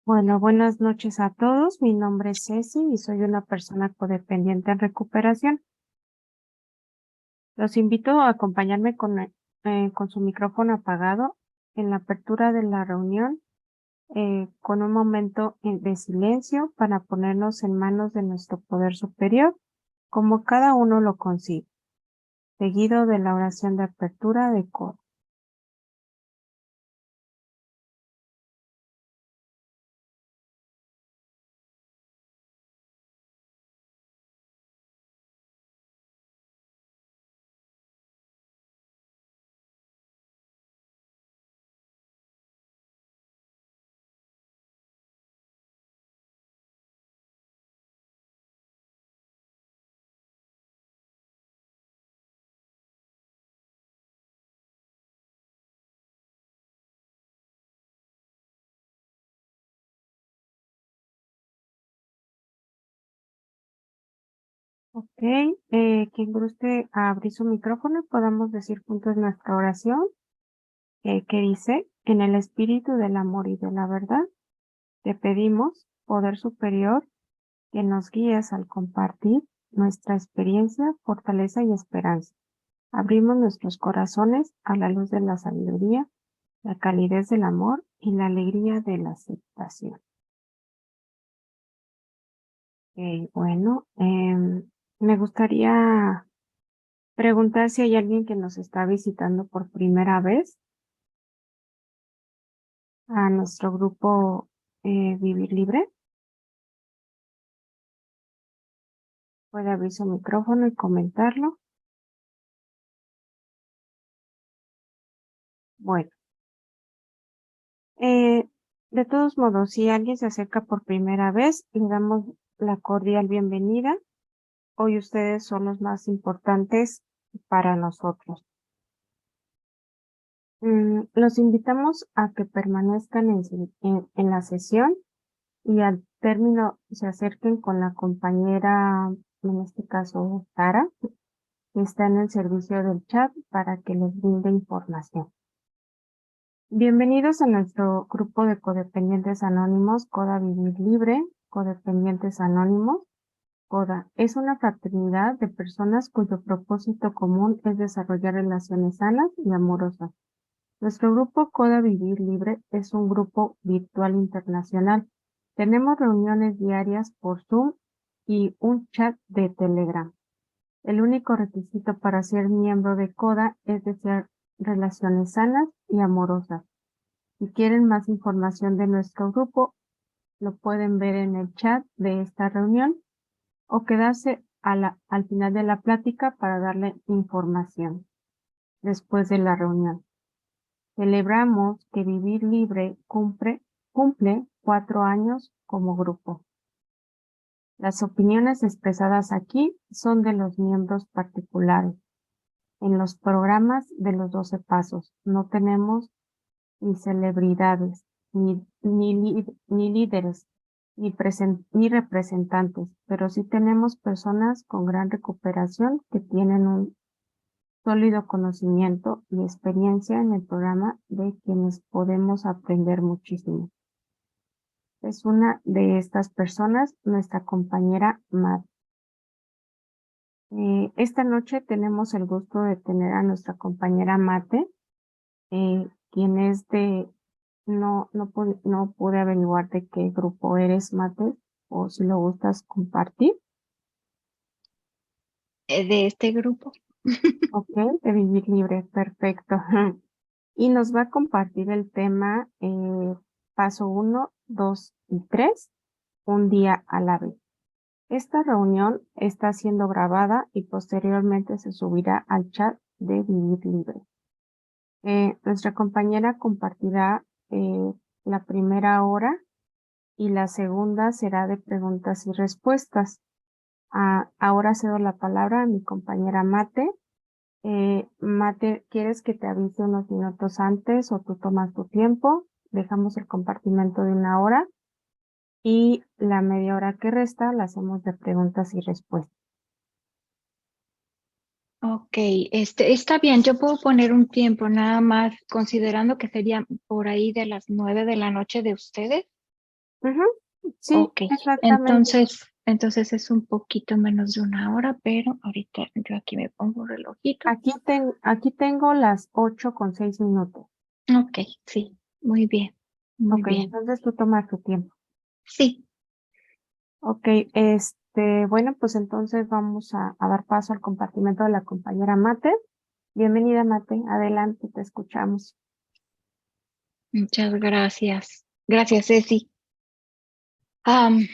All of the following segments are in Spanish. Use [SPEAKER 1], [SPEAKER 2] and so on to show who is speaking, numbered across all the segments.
[SPEAKER 1] Bueno, buenas noches a todos. Mi nombre es Ceci y soy una persona codependiente en recuperación. Los invito a acompañarme con su micrófono apagado en la apertura de la reunión, con un momento de silencio para ponernos en manos de nuestro poder superior, como cada uno lo concibe, seguido de la oración de apertura de coro. Ok, quien guste abrir su micrófono y podamos decir juntos nuestra oración, que dice: en el espíritu del amor y de la verdad, te pedimos, poder superior, que nos guíes al compartir nuestra experiencia, fortaleza y esperanza. Abrimos nuestros corazones a la luz de la sabiduría, la calidez del amor y la alegría de la aceptación. Bueno, me gustaría preguntar si hay alguien que nos está visitando por primera vez a nuestro grupo Vivir Libre. Puede abrir su micrófono y comentarlo. Bueno, de todos modos, si alguien se acerca por primera vez, le damos la cordial bienvenida. Hoy ustedes son los más importantes para nosotros. Los invitamos a que permanezcan en la sesión y al término se acerquen con la compañera, en este caso Sara, que está en el servicio del chat para que les brinde información. Bienvenidos a nuestro grupo de codependientes anónimos, CODA Vivir Libre. Codependientes Anónimos, CODA, es una fraternidad de personas cuyo propósito común es desarrollar relaciones sanas y amorosas. Nuestro grupo CODA Vivir Libre es un grupo virtual internacional. Tenemos reuniones diarias por Zoom y un chat de Telegram. El único requisito para ser miembro de CODA es desear relaciones sanas y amorosas. Si quieren más información de nuestro grupo, lo pueden ver en el chat de esta reunión o quedarse al final de la plática para darle información después de la reunión. Celebramos que Vivir Libre cumple 4 años como grupo. Las opiniones expresadas aquí son de los miembros particulares. En los programas de los 12 pasos no tenemos ni celebridades, ni líderes, ni representantes, pero sí tenemos personas con gran recuperación que tienen un sólido conocimiento y experiencia en el programa, de quienes podemos aprender muchísimo. Es una de estas personas, nuestra compañera Matt. Esta noche tenemos el gusto de tener a nuestra compañera Mate, quien es no pude averiguar de qué grupo eres, Mate, o si lo gustas compartir.
[SPEAKER 2] De este grupo.
[SPEAKER 1] Ok, de Vivir Libre, perfecto. Y nos va a compartir el tema paso 1, 2 y 3, un día a la vez. Esta reunión está siendo grabada y posteriormente se subirá al chat de Vivir Libre. Nuestra compañera compartirá la primera hora y la segunda será de preguntas y respuestas. Ahora cedo la palabra a mi compañera Mate. Mate, ¿quieres que te avise unos minutos antes o tú tomas tu tiempo? Dejamos el compartimento de 1 hora y la media hora que resta la hacemos de preguntas y respuestas.
[SPEAKER 2] Ok, está bien, yo puedo poner un tiempo nada más, considerando que sería por ahí de las 9 de la noche de ustedes.
[SPEAKER 1] Ujú, sí,
[SPEAKER 2] Ok,
[SPEAKER 1] exactamente.
[SPEAKER 2] entonces es un poquito menos de una hora, pero ahorita yo aquí me pongo un relojito.
[SPEAKER 1] Aquí tengo las 8:06.
[SPEAKER 2] Ok, sí, muy bien, muy
[SPEAKER 1] Ok,
[SPEAKER 2] bien.
[SPEAKER 1] entonces tú tomas tu tiempo.
[SPEAKER 2] Sí,
[SPEAKER 1] Ok, bueno, pues entonces vamos a dar paso al compartimento de la compañera Mate. Bienvenida, Mate. Adelante, te escuchamos.
[SPEAKER 2] muchas gracias. Gracias, Ceci. Am,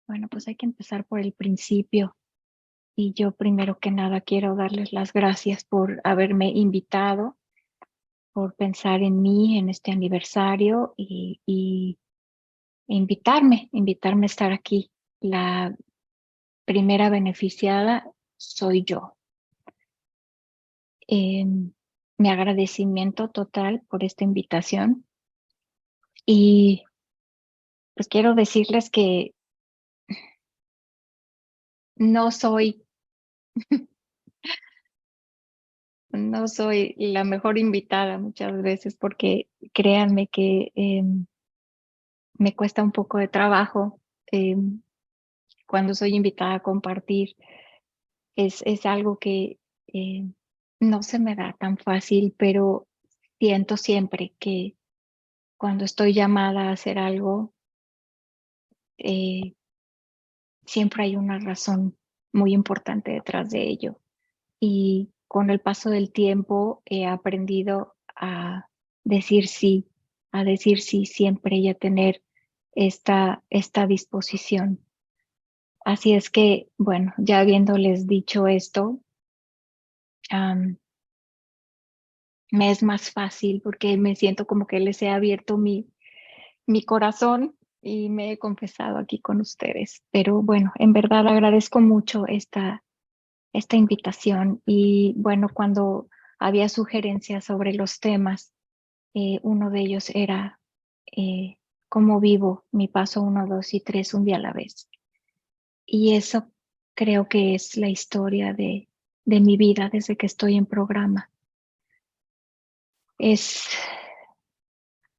[SPEAKER 2] bueno, pues hay que empezar por el principio. Y yo primero que nada quiero darles las gracias por haberme invitado, por pensar en mí en este aniversario y invitarme a estar aquí. La primera beneficiada soy yo. Mi agradecimiento total por esta invitación y pues quiero decirles que no soy, no soy la mejor invitada muchas veces porque créanme que me cuesta un poco de trabajo cuando soy invitada a compartir. Es algo que no se me da tan fácil, pero siento siempre que cuando estoy llamada a hacer algo, eh, siempre hay una razón muy importante detrás de ello. Y con el paso del tiempo he aprendido a decir sí siempre y a tener esta disposición. Así es que, bueno, ya habiéndoles dicho esto, am, me es más fácil porque me siento como que les he abierto mi corazón y me he confesado aquí con ustedes. Pero bueno, en verdad agradezco mucho esta invitación y bueno, cuando había sugerencias sobre los temas, uno de ellos era eh, cómo vivo mi paso 1, 2 y 3 un día a la vez. Y eso creo que es la historia de mi vida desde que estoy en programa. Es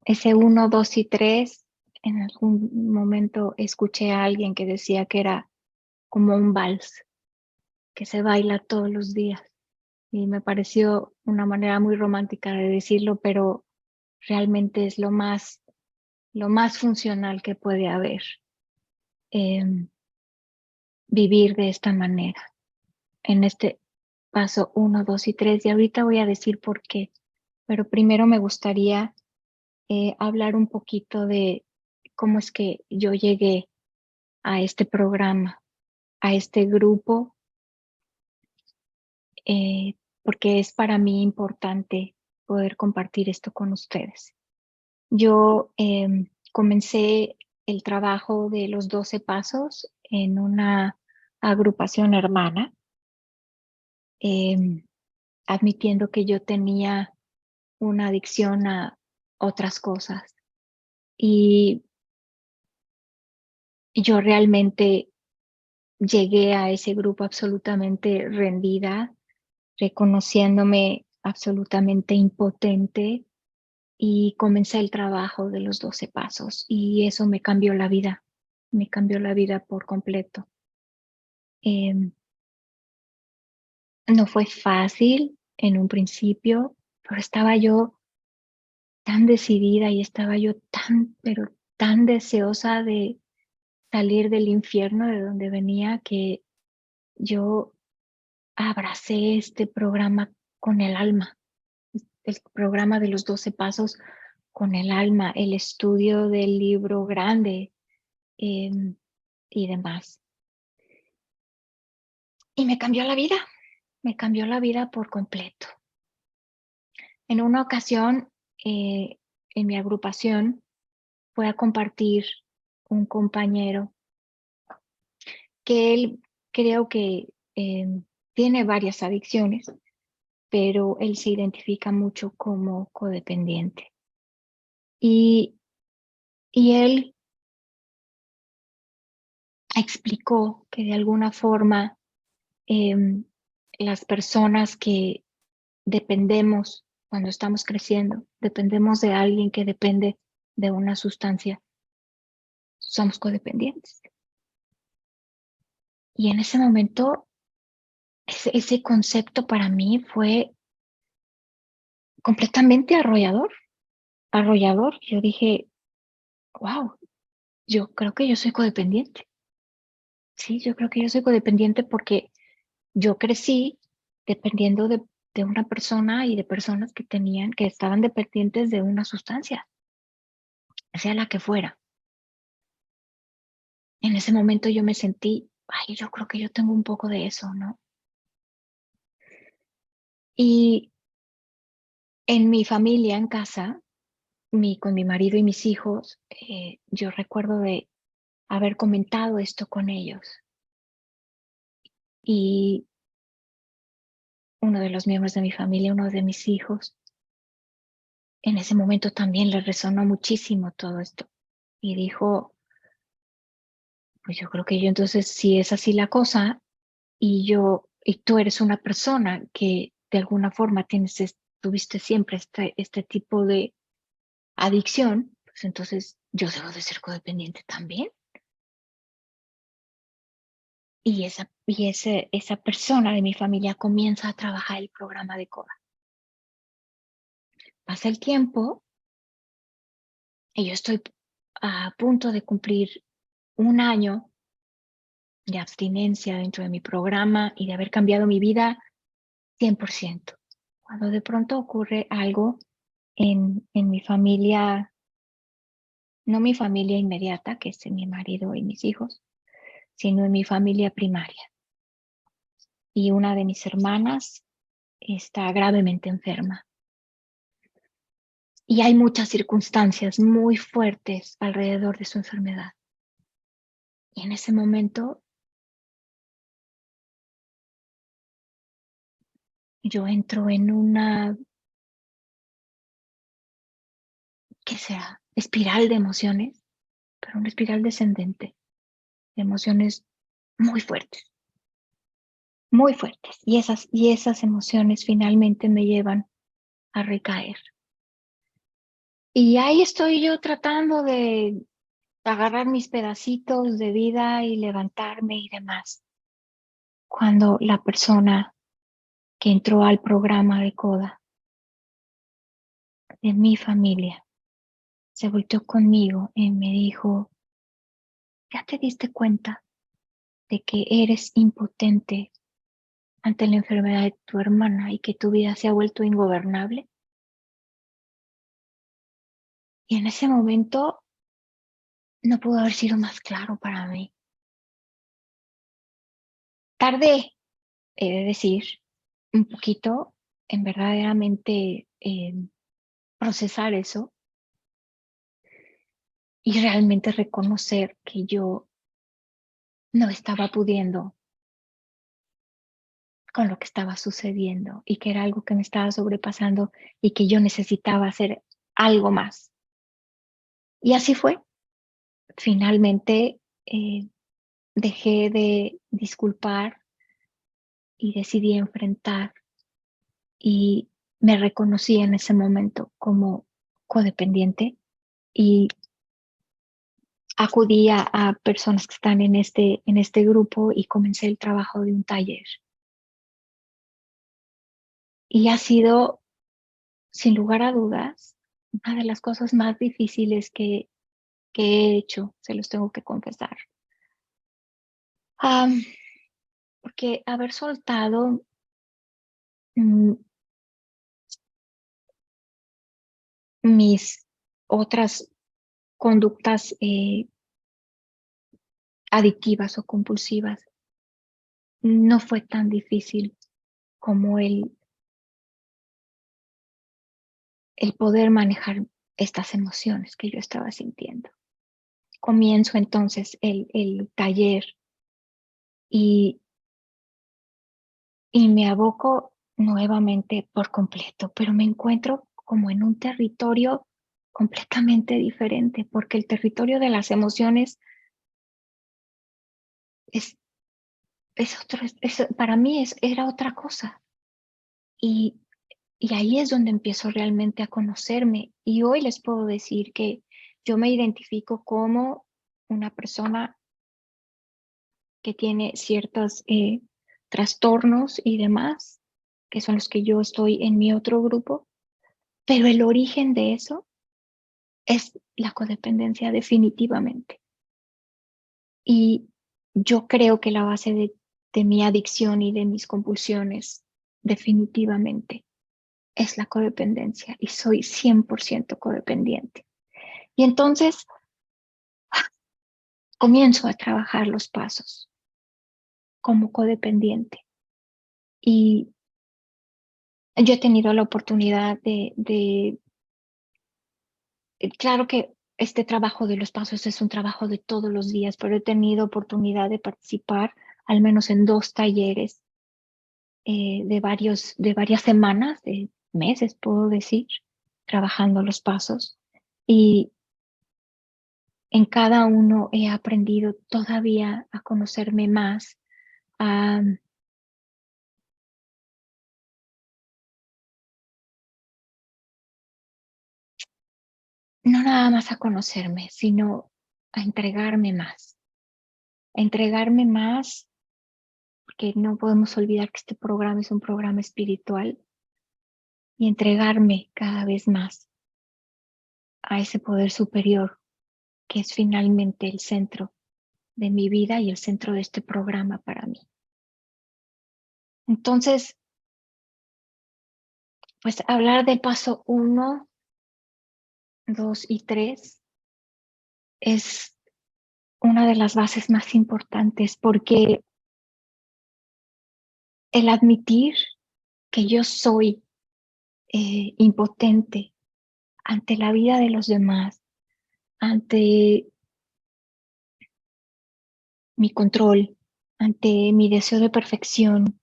[SPEAKER 2] ese 1, 2 y 3. En algún momento escuché a alguien que decía que era como un vals que se baila todos los días. Y me pareció una manera muy romántica de decirlo, pero realmente es lo más funcional que puede haber, eh, vivir de esta manera, en este paso 1, 2 y 3. Y ahorita voy a decir por qué, pero primero me gustaría hablar un poquito de cómo es que yo llegué a este programa, a este grupo, porque es para mí importante poder compartir esto con ustedes. Yo comencé el trabajo de los 12 pasos en una agrupación hermana, em, admitiendo que yo tenía una adicción a otras cosas. Y yo realmente llegué a ese grupo absolutamente rendida, reconociéndome absolutamente impotente y comencé el trabajo de los 12 pasos y eso me cambió la vida por completo. Em, no fue fácil en un principio, pero estaba yo tan decidida y estaba yo tan, pero tan deseosa de salir del infierno de donde venía que yo abracé este programa con el alma, el programa de los 12 pasos con el alma, el estudio del libro grande em, y demás. Y me cambió la vida por completo. En una ocasión, en mi agrupación, fue a compartir un compañero que él creo que tiene varias adicciones, pero él se identifica mucho como codependiente. Y, y él explicó que de alguna forma em, las personas que dependemos cuando estamos creciendo, dependemos de alguien que depende de una sustancia. somos codependientes. Y en ese momento, ese concepto para mí fue completamente arrollador. Yo dije, wow, yo creo que yo soy codependiente. Sí, yo creo que yo soy codependiente porque yo crecí dependiendo de una persona y de personas que estaban dependientes de una sustancia, sea la que fuera. En ese momento yo me sentí, ay, yo creo que yo tengo un poco de eso, ¿no? Y en mi familia, en casa, con mi marido y mis hijos, yo recuerdo de haber comentado esto con ellos. Y uno de los miembros de mi familia, uno de mis hijos, en ese momento también le resonó muchísimo todo esto. Y dijo, pues yo creo que yo entonces, si es así la cosa, y tú eres una persona que de alguna forma tuviste siempre este tipo de adicción, pues entonces yo debo de ser codependiente también. Y esa persona de mi familia comienza a trabajar el programa de CODA. Pasa el tiempo y yo estoy a punto de cumplir 1 año de abstinencia dentro de mi programa y de haber cambiado mi vida 100%. Cuando de pronto ocurre algo en mi familia, no mi familia inmediata, que es mi marido y mis hijos, sino en mi familia primaria. Y una de mis hermanas está gravemente enferma. Y hay muchas circunstancias muy fuertes alrededor de su enfermedad. Y en ese momento yo entro en una, ¿qué será? Espiral de emociones, pero una espiral descendente de emociones muy fuertes, muy fuertes. Y esas emociones finalmente me llevan a recaer. Y ahí estoy yo tratando de agarrar mis pedacitos de vida y levantarme y demás. Cuando la persona que entró al programa de CODA de mi familia se volteó conmigo y me dijo, ¿ya te diste cuenta de que eres impotente ante la enfermedad de tu hermana y que tu vida se ha vuelto ingobernable? Y en ese momento no pudo haber sido más claro para mí. Tardé, he de decir, un poquito en verdaderamente procesar eso y realmente reconocer que yo no estaba pudiendo con lo que estaba sucediendo y que era algo que me estaba sobrepasando y que yo necesitaba hacer algo más. Y así fue. Finalmente dejé de disculpar y decidí enfrentar y me reconocí en ese momento como codependiente y acudí a personas que están en este grupo y comencé el trabajo de un taller. Y ha sido, sin lugar a dudas, una de las cosas más difíciles que he hecho, se los tengo que confesar. Porque haber soltado mm, mis otras conductas adictivas o compulsivas no fue tan difícil como el poder manejar estas emociones que yo estaba sintiendo. Comienzo entonces el taller y, y me aboco nuevamente por completo, pero me encuentro como en un territorio completamente diferente, porque el territorio de las emociones es, para mí era otra cosa. Y, y ahí es donde empiezo realmente a conocerme. Y hoy les puedo decir que yo me identifico como una persona que tiene ciertos trastornos y demás, que son los que yo estoy en mi otro grupo, pero el origen de eso es la codependencia definitivamente. Y yo creo que la base de mi adicción y de mis compulsiones definitivamente es la codependencia y soy 100% codependiente. Y entonces comienzo a trabajar los pasos como codependiente. Y yo he tenido la oportunidad claro que este trabajo de los pasos es un trabajo de todos los días, pero he tenido oportunidad de participar al menos en 2 talleres de varias semanas, de meses, puedo decir, trabajando los pasos. Y en cada uno he aprendido todavía a conocerme más, a no nada más a conocerme, sino a entregarme más, porque no podemos olvidar que este programa es un programa espiritual, y entregarme cada vez más a ese poder superior que es finalmente el centro de mi vida y el centro de este programa para mí. Entonces, pues hablar del paso 1, 2 y 3 es una de las bases más importantes porque el admitir que yo soy impotente ante la vida de los demás, ante mi control, ante mi deseo de perfección,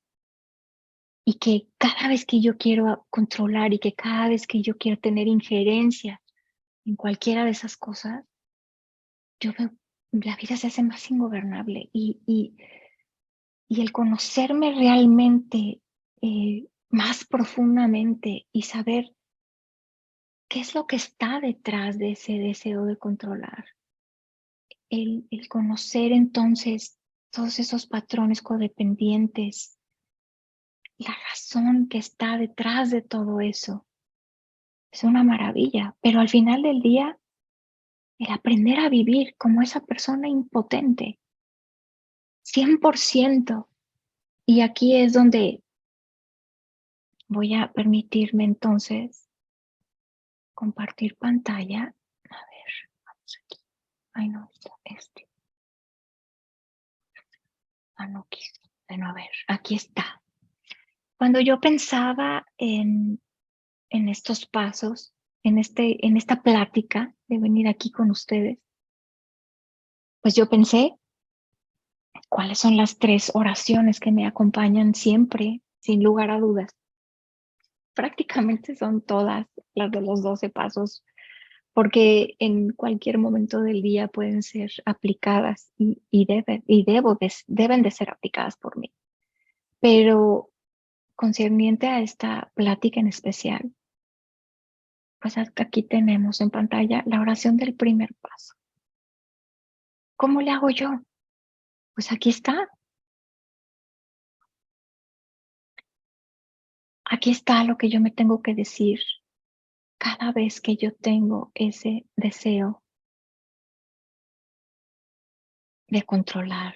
[SPEAKER 2] y que cada vez que yo quiero controlar y que cada vez que yo quiero tener injerencia en cualquiera de esas cosas, yo veo, la vida se hace más ingobernable y el conocerme realmente más profundamente y saber qué es lo que está detrás de ese deseo de controlar. El conocer entonces todos esos patrones codependientes, la razón que está detrás de todo eso, es una maravilla. Pero al final del día, el aprender a vivir como esa persona impotente, 100%. Y aquí es donde voy a permitirme entonces compartir pantalla. A ver, vamos aquí. Ay, no, este. Ah, no quise. Bueno, a ver, aquí está. Cuando yo pensaba en estos pasos, en esta plática de venir aquí con ustedes, pues yo pensé cuáles son las 3 oraciones que me acompañan siempre, sin lugar a dudas. Prácticamente son todas las de los 12 pasos, porque en cualquier momento del día pueden ser aplicadas deben de ser aplicadas por mí. Pero concerniente a esta plática en especial, pues aquí tenemos en pantalla la oración del primer paso. ¿Cómo le hago yo? Pues aquí está. Aquí está lo que yo me tengo que decir cada vez que yo tengo ese deseo de controlar.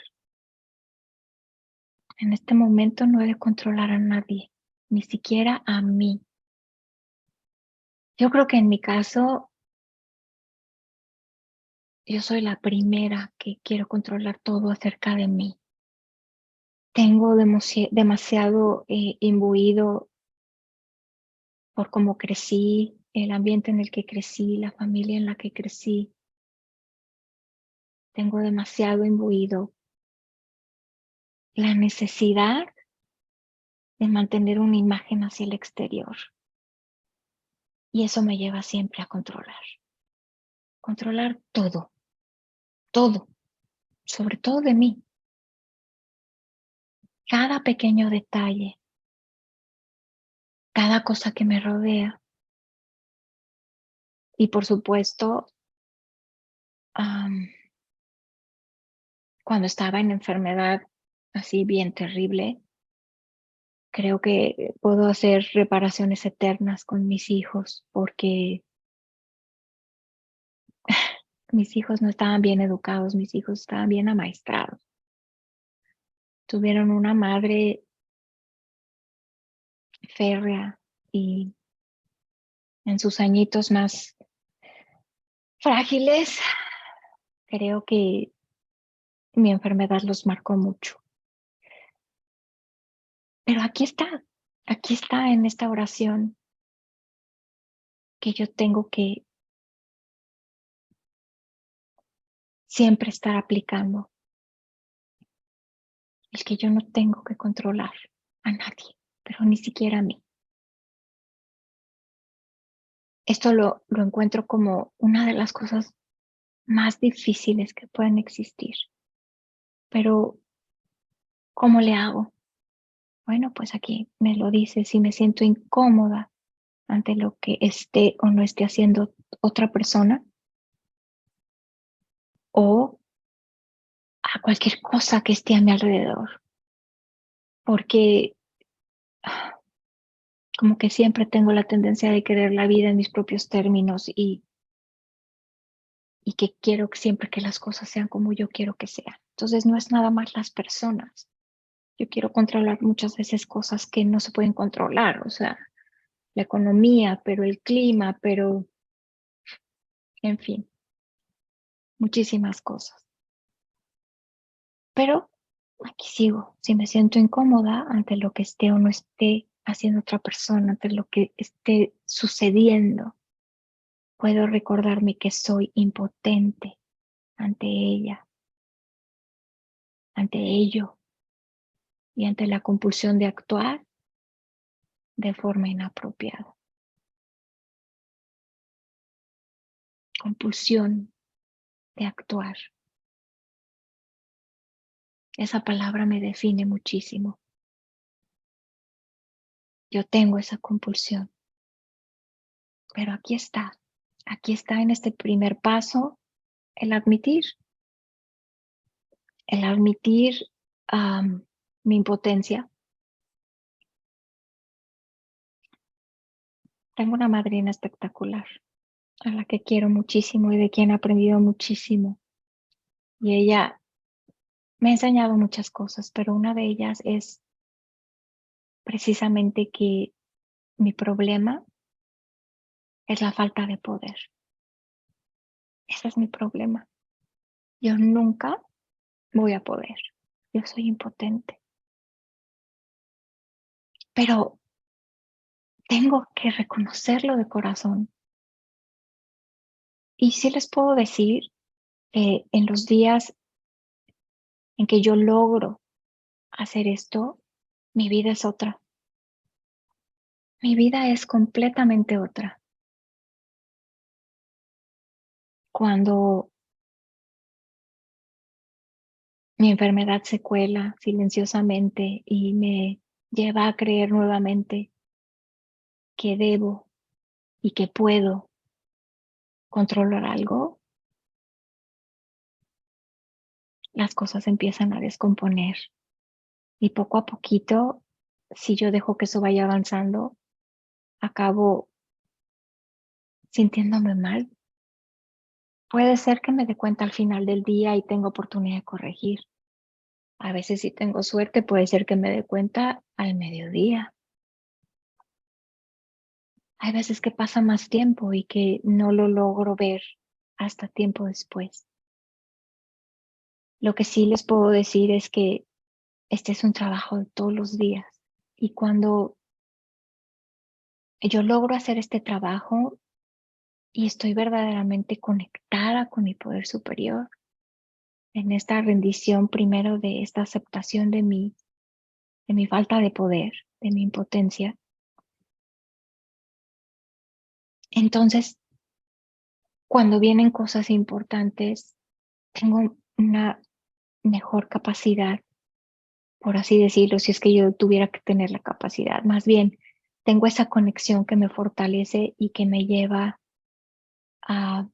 [SPEAKER 2] En este momento no he de controlar a nadie, ni siquiera a mí. Yo creo que en mi caso, yo soy la primera que quiero controlar todo acerca de mí. Tengo demasiado imbuido por cómo crecí, el ambiente en el que crecí, la familia en la que crecí. Tengo demasiado imbuido la necesidad de mantener una imagen hacia el exterior. Y eso me lleva siempre a controlar. Controlar todo, todo, sobre todo de mí. Cada pequeño detalle, cada cosa que me rodea. Y por supuesto, cuando estaba en enfermedad así bien terrible, creo que puedo hacer reparaciones eternas con mis hijos porque mis hijos no estaban bien educados, mis hijos estaban bien amaestrados. Tuvieron una madre férrea y en sus añitos más frágiles, creo que mi enfermedad los marcó mucho. Pero aquí está en esta oración que yo tengo que siempre estar aplicando, el que yo no tengo que controlar a nadie, pero ni siquiera a mí. Esto lo encuentro como una de las cosas más difíciles que pueden existir. Pero, ¿cómo le hago? Bueno, pues aquí me lo dice, si me siento incómoda ante lo que esté o no esté haciendo otra persona o a cualquier cosa que esté a mi alrededor, porque como que siempre tengo la tendencia de querer la vida en mis propios términos y que quiero siempre que las cosas sean como yo quiero que sean. Entonces no es nada más las personas. Yo quiero controlar muchas veces cosas que no se pueden controlar, o sea, la economía, pero el clima, pero en fin, muchísimas cosas. Pero aquí sigo. Si me siento incómoda ante lo que esté o no esté haciendo otra persona, ante lo que esté sucediendo, puedo recordarme que soy impotente ante ella, ante ello y ante la compulsión de actuar de forma inapropiada. Compulsión de actuar. Esa palabra me define muchísimo. Yo tengo esa compulsión, pero aquí está en este primer paso el admitir mi impotencia. Tengo una madrina espectacular, a la que quiero muchísimo y de quien he aprendido muchísimo. Y ella me ha enseñado muchas cosas, pero una de ellas es precisamente que mi problema es la falta de poder. Ese es mi problema. Yo nunca voy a poder. Yo soy impotente. Pero tengo que reconocerlo de corazón. Y sí les puedo decir que en los días en que yo logro hacer esto, mi vida es otra. Mi vida es completamente otra. Cuando mi enfermedad se cuela silenciosamente y me lleva a creer nuevamente que debo y que puedo controlar algo, las cosas empiezan a descomponer. Y poco a poquito, si yo dejo que eso vaya avanzando, acabo sintiéndome mal. Puede ser que me dé cuenta al final del día y tenga oportunidad de corregir. A veces si tengo suerte puede ser que me dé cuenta al mediodía. Hay veces que pasa más tiempo y que no lo logro ver hasta tiempo después. Lo que sí les puedo decir es que este es un trabajo de todos los días y cuando yo logro hacer este trabajo y estoy verdaderamente conectada con mi poder superior, en esta rendición primero de esta aceptación de mi falta de poder, de mi impotencia, entonces cuando vienen cosas importantes, tengo una mejor capacidad, por así decirlo, si es que yo tuviera que tener la capacidad. Más bien, tengo esa conexión que me fortalece y que me lleva a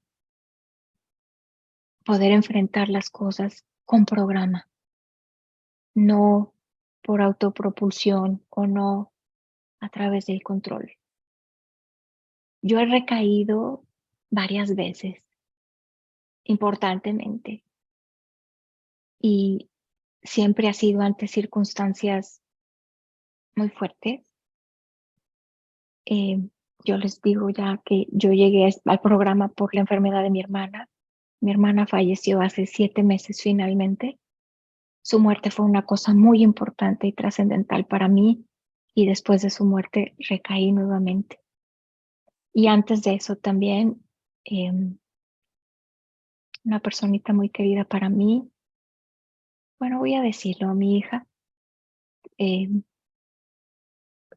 [SPEAKER 2] poder enfrentar las cosas con programa, no por autopropulsión o no a través del control. Yo he recaído varias veces, importantemente, y siempre ha sido ante circunstancias muy fuertes. Eh, yo les digo ya que yo llegué al programa por la enfermedad de mi hermana. Mi hermana falleció hace 7 meses finalmente. Su muerte fue una cosa muy importante y trascendental para mí, y después de su muerte recaí nuevamente. Y antes de eso también, una personita muy querida para mí, bueno, voy a decirlo, mi hija, eh,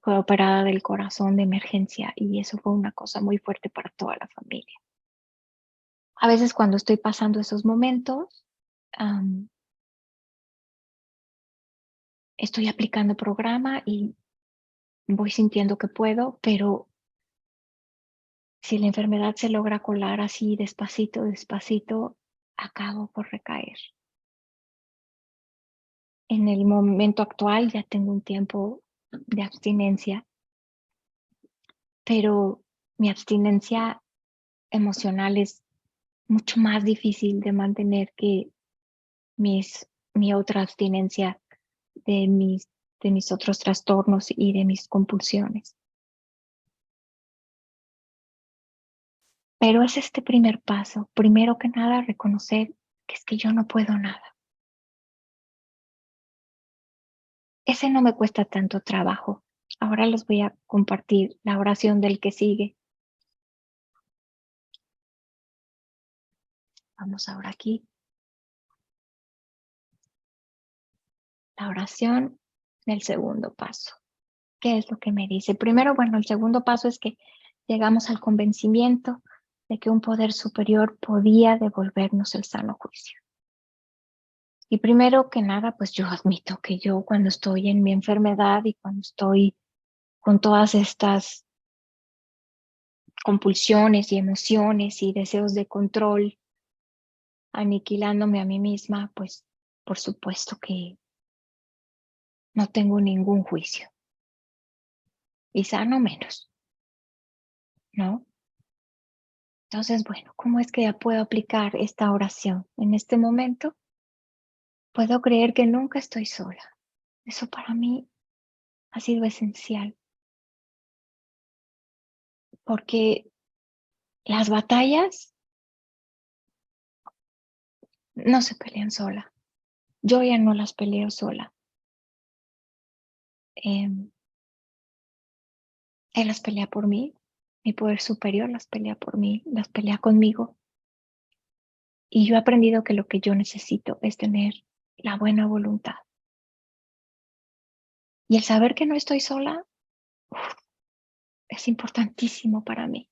[SPEAKER 2] fue operada del corazón de emergencia, y eso fue una cosa muy fuerte para toda la familia. A veces cuando estoy pasando esos momentos, estoy aplicando programa y voy sintiendo que puedo, pero si la enfermedad se logra colar así despacito, despacito, acabo por recaer. En el momento actual ya tengo un tiempo de abstinencia, pero mi abstinencia emocional es mucho más difícil de mantener que mi otra abstinencia de mis otros trastornos y de mis compulsiones. Pero es este primer paso, primero que nada, reconocer que es que yo no puedo nada. Ese no me cuesta tanto trabajo. Ahora les voy a compartir la oración del que sigue. Vamos ahora aquí. La oración del segundo paso. ¿Qué es lo que me dice? Primero, bueno, el segundo paso es que llegamos al convencimiento de que un poder superior podía devolvernos el sano juicio. Y primero que nada, pues yo admito que yo cuando estoy en mi enfermedad y cuando estoy con todas estas compulsiones y emociones y deseos de control, aniquilándome a mí misma, pues por supuesto que no tengo ningún juicio. Y sano menos, ¿no? Entonces, bueno, ¿cómo es que ya puedo aplicar esta oración? En este momento, puedo creer que nunca estoy sola. Eso para mí ha sido esencial, porque las batallas no se pelean sola. Yo ya no las peleo sola. Él las pelea por mí, mi poder superior las pelea por mí, las pelea conmigo. Y yo he aprendido que lo que yo necesito es tener la buena voluntad. Y el saber que no estoy sola, es importantísimo para mí.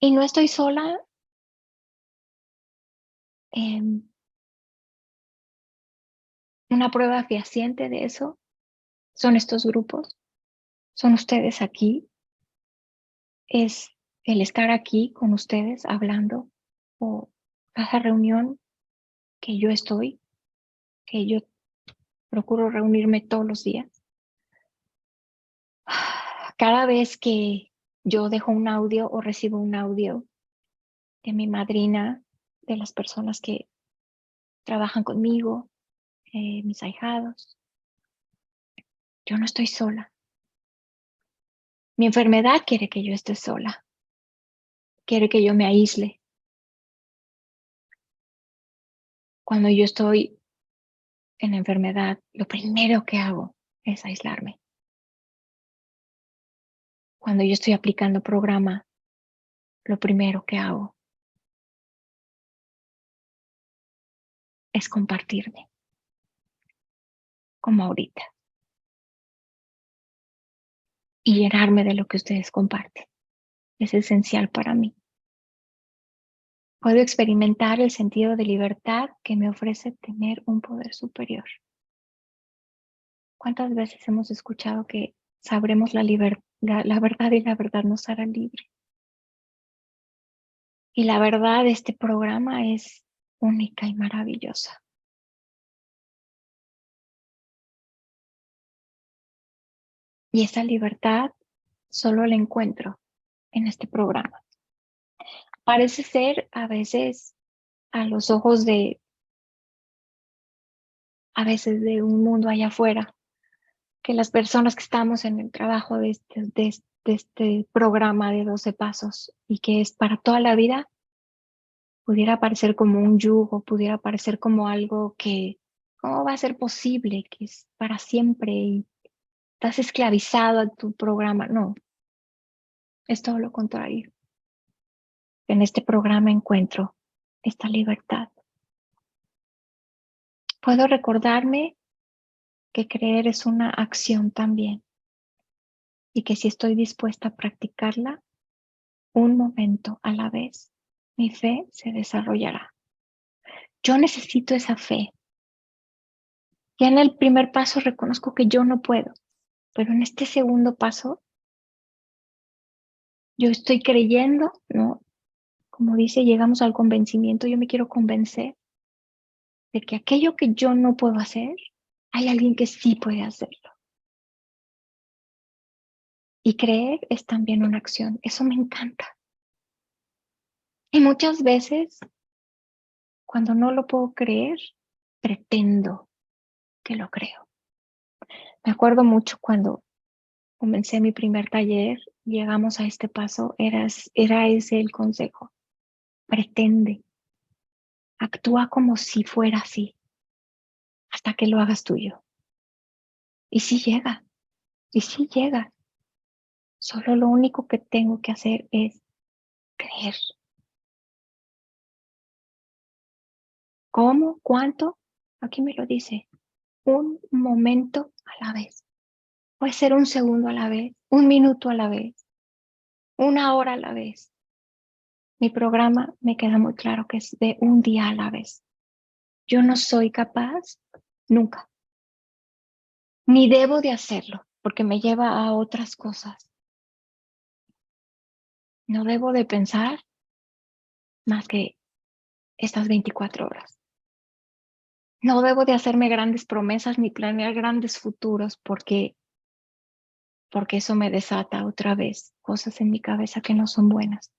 [SPEAKER 2] Y no estoy sola. Una prueba fehaciente de eso son estos grupos, son ustedes aquí, es el estar aquí con ustedes hablando, o cada reunión que yo estoy, que yo procuro reunirme todos los días. Cada vez que yo dejo un audio o recibo un audio de mi madrina, de las personas que trabajan conmigo, mis ahijados, yo no estoy sola. Mi enfermedad quiere que yo esté sola, quiere que yo me aísle. Cuando yo estoy en enfermedad, lo primero que hago es aislarme. Cuando yo estoy aplicando programa, lo primero que hago es compartirme, como ahorita, y llenarme de lo que ustedes comparten. Es esencial para mí. Puedo experimentar el sentido de libertad que me ofrece tener un poder superior. ¿Cuántas veces hemos escuchado que sabremos la verdad y la verdad nos hará libre? Y la verdad de este programa es única y maravillosa. Y esa libertad solo la encuentro en este programa. Parece ser a veces a los ojos a veces de un mundo allá afuera, que las personas que estamos en el trabajo de este programa de 12 pasos y que es para toda la vida, pudiera parecer como un yugo, pudiera parecer como algo que, ¿cómo va a ser posible que es para siempre y estás esclavizado a tu programa? No, es todo lo contrario. En este programa encuentro esta libertad. Puedo recordarme que creer es una acción también y que si estoy dispuesta a practicarla, un momento a la vez, mi fe se desarrollará. Yo necesito esa fe. Ya en el primer paso reconozco que yo no puedo, pero en este segundo paso yo estoy creyendo, ¿no? Como dice, llegamos al convencimiento, yo me quiero convencer de que aquello que yo no puedo hacer, hay alguien que sí puede hacerlo. Y creer es también una acción, eso me encanta. Y muchas veces, cuando no lo puedo creer, pretendo que lo creo. Me acuerdo mucho cuando comencé mi primer taller, llegamos a este paso, era ese el consejo. Pretende, actúa como si fuera así, hasta que lo hagas tuyo. Y sí llega, y sí llega. Solo lo único que tengo que hacer es creer. ¿Cómo? ¿Cuánto? Aquí me lo dice. Un momento a la vez. Puede ser un segundo a la vez, un minuto a la vez, una hora a la vez. Mi programa me queda muy claro que es de un día a la vez. Yo no soy capaz nunca, ni debo de hacerlo, porque me lleva a otras cosas. No debo de pensar más que estas 24 horas. No debo de hacerme grandes promesas ni planear grandes futuros porque eso me desata otra vez cosas en mi cabeza que no son buenas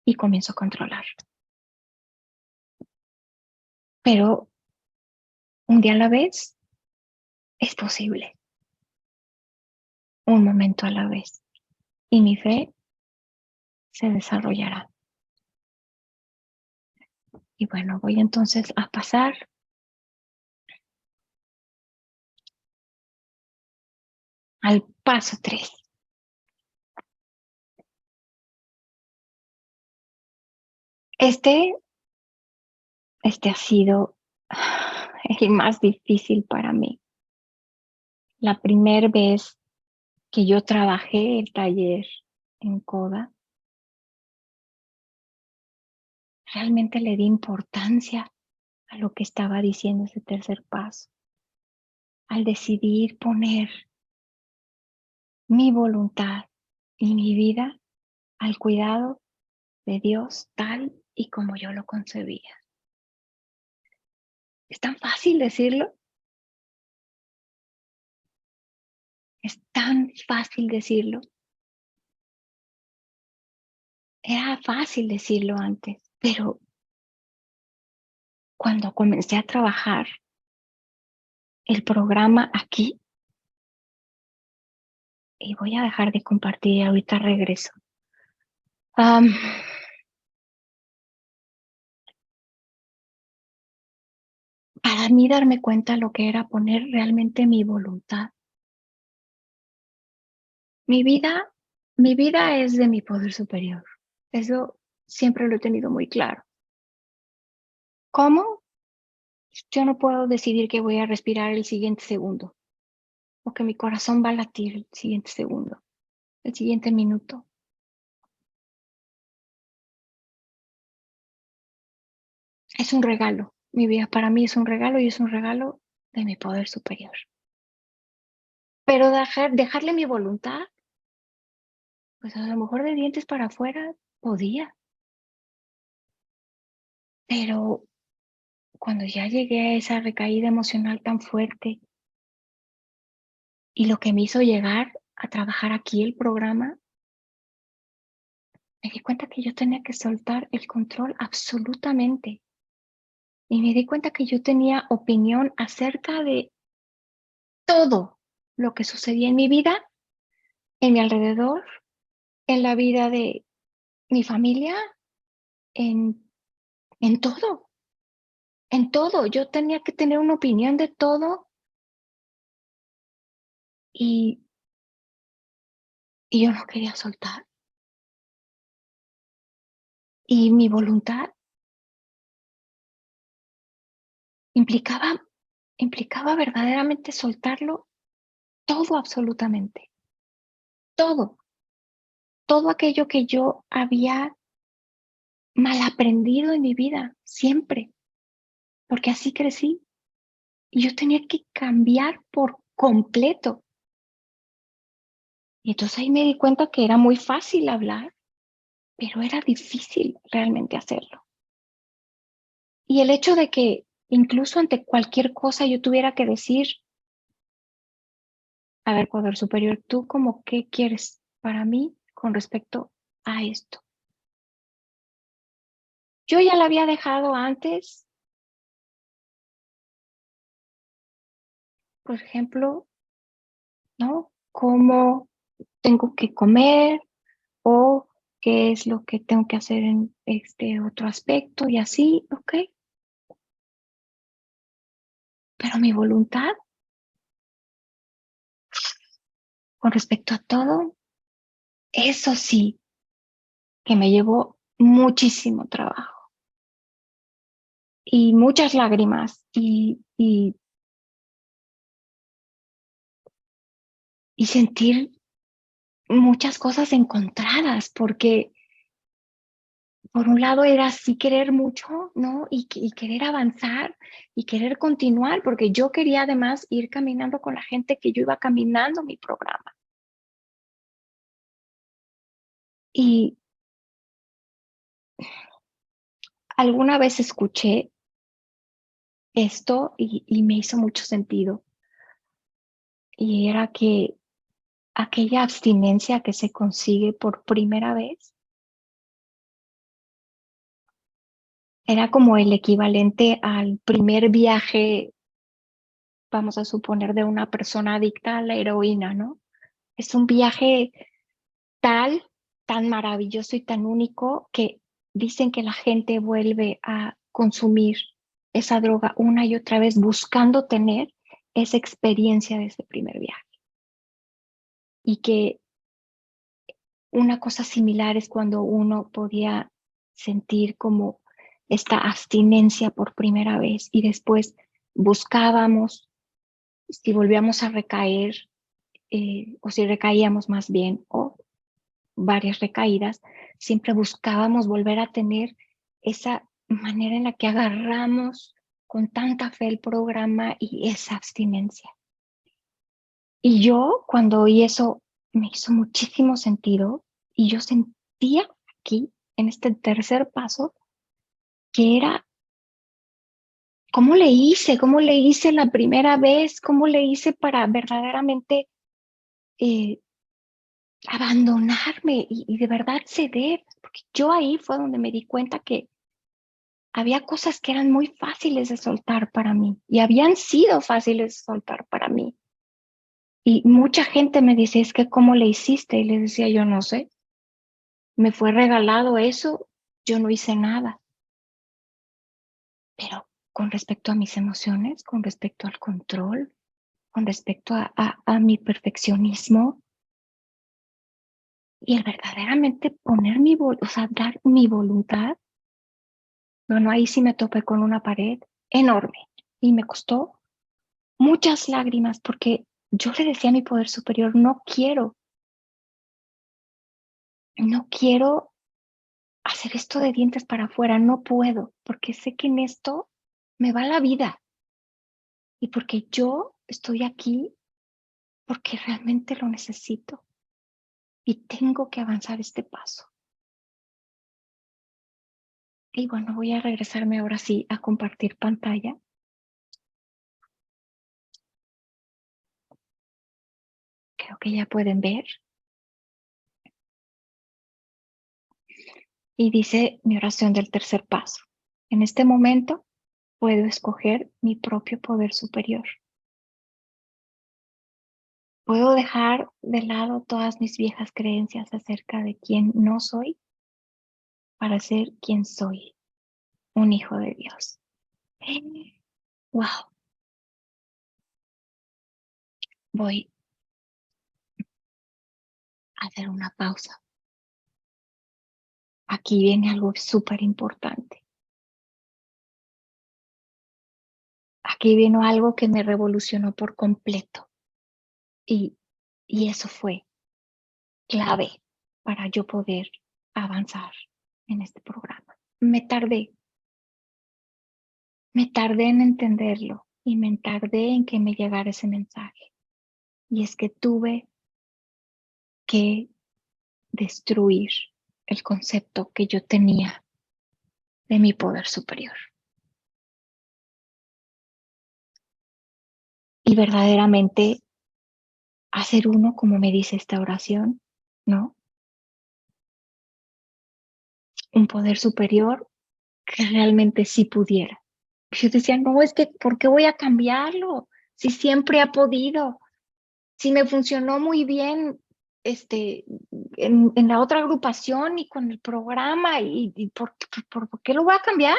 [SPEAKER 2] y comienzo a controlar. Pero un día a la vez es posible, un momento a la vez, y mi fe se desarrollará. Y bueno, voy entonces a pasar al paso 3. Este ha sido el más difícil para mí. La primera vez que yo trabajé el taller en Coda, realmente le di importancia a lo que estaba diciendo ese tercer paso. Al decidir poner mi voluntad y mi vida al cuidado de Dios tal y como yo lo concebía. Es tan fácil decirlo. Es tan fácil decirlo. Era fácil decirlo antes, pero cuando comencé a trabajar el programa aquí, y voy a dejar de compartir, ahorita regreso. Para mí darme cuenta lo que era poner realmente mi voluntad. Mi vida es de mi poder superior. Eso siempre lo he tenido muy claro. ¿Cómo? Yo no puedo decidir que voy a respirar el siguiente segundo o que mi corazón va a latir el siguiente segundo, el siguiente minuto. Es un regalo. Mi vida para mí es un regalo y es un regalo de mi poder superior. Pero dejarle mi voluntad, pues a lo mejor de dientes para afuera podía. Pero cuando ya llegué a esa recaída emocional tan fuerte y lo que me hizo llegar a trabajar aquí el programa, me di cuenta que yo tenía que soltar el control absolutamente. Y me di cuenta que yo tenía opinión acerca de todo lo que sucedía en mi vida, en mi alrededor, en la vida de mi familia, en, en todo, en todo. Yo tenía que tener una opinión de todo y, y yo no quería soltar. Y mi voluntad implicaba, implicaba verdaderamente soltarlo todo absolutamente, todo, todo aquello que yo había mal aprendido en mi vida, siempre, porque así crecí. Y yo tenía que cambiar por completo. Y entonces ahí me di cuenta que era muy fácil hablar, pero era difícil realmente hacerlo. Y el hecho de que incluso ante cualquier cosa yo tuviera que decir, a ver, poder superior, ¿tú como qué quieres para mí con respecto a esto? Yo ya la había dejado antes, por ejemplo, ¿no? Cómo tengo que comer o qué es lo que tengo que hacer en este otro aspecto y así, ok. Pero mi voluntad con respecto a todo, eso sí, que me llevó muchísimo trabajo y muchas lágrimas y sentir muchas cosas encontradas, porque por un lado era sí querer mucho, ¿no? Y querer avanzar y querer continuar, porque yo quería además ir caminando con la gente que yo iba caminando mi programa. Y alguna vez escuché esto y me hizo mucho sentido, y era que aquella abstinencia que se consigue por primera vez era como el equivalente al primer viaje, vamos a suponer, de una persona adicta a la heroína, ¿no? Es un viaje tal, tan maravilloso y tan único que dicen que la gente vuelve a consumir esa droga una y otra vez buscando tener esa experiencia de ese primer viaje. Y que una cosa similar es cuando uno podía sentir como esta abstinencia por primera vez y después buscábamos si volvíamos a recaer o si recaíamos más bien o varias recaídas, siempre buscábamos volver a tener esa manera en la que agarramos con tanta fe el programa y esa abstinencia. Y yo cuando oí eso me hizo muchísimo sentido y yo sentía aquí, en este tercer paso, que era cómo le hice la primera vez, cómo le hice para verdaderamente eh, abandonarme y de verdad ceder, porque yo ahí fue donde me di cuenta que había cosas que eran muy fáciles de soltar para mí y habían sido fáciles de soltar para mí. Y mucha gente me dice, es que ¿cómo le hiciste? Y les decía, yo no sé, me fue regalado eso, yo no hice nada. Pero con respecto a mis emociones, con respecto al control, con respecto a mi perfeccionismo y el verdaderamente poner o sea, dar mi voluntad, bueno, ahí sí me topé con una pared enorme y me costó muchas lágrimas porque yo le decía a mi poder superior, no quiero hacer esto de dientes para afuera, no puedo, porque sé que en esto me va la vida y porque yo estoy aquí porque realmente lo necesito y tengo que avanzar este paso. Y bueno, voy a regresarme ahora sí a compartir pantalla. Ok, Creo que ya pueden ver. Y dice mi oración del tercer paso. En este momento puedo escoger mi propio poder superior. Puedo dejar de lado todas mis viejas creencias acerca de quién no soy para ser quien soy, un hijo de Dios. Wow. Voy a hacer una pausa. Aquí viene algo súper importante. Aquí vino algo que me revolucionó por completo. Y eso fue clave para yo poder avanzar en este programa. Me tardé en entenderlo y me tardé en que me llegara ese mensaje. Y es que tuve que destruir el concepto que yo tenía de mi poder superior. Y verdaderamente hacer uno, como me dice esta oración, ¿no? Un poder superior que realmente sí pudiera. Yo decía, no, es que, ¿por qué voy a cambiarlo? Si siempre ha podido, si me funcionó muy bien en la otra agrupación y con el programa, y ¿por qué lo voy a cambiar?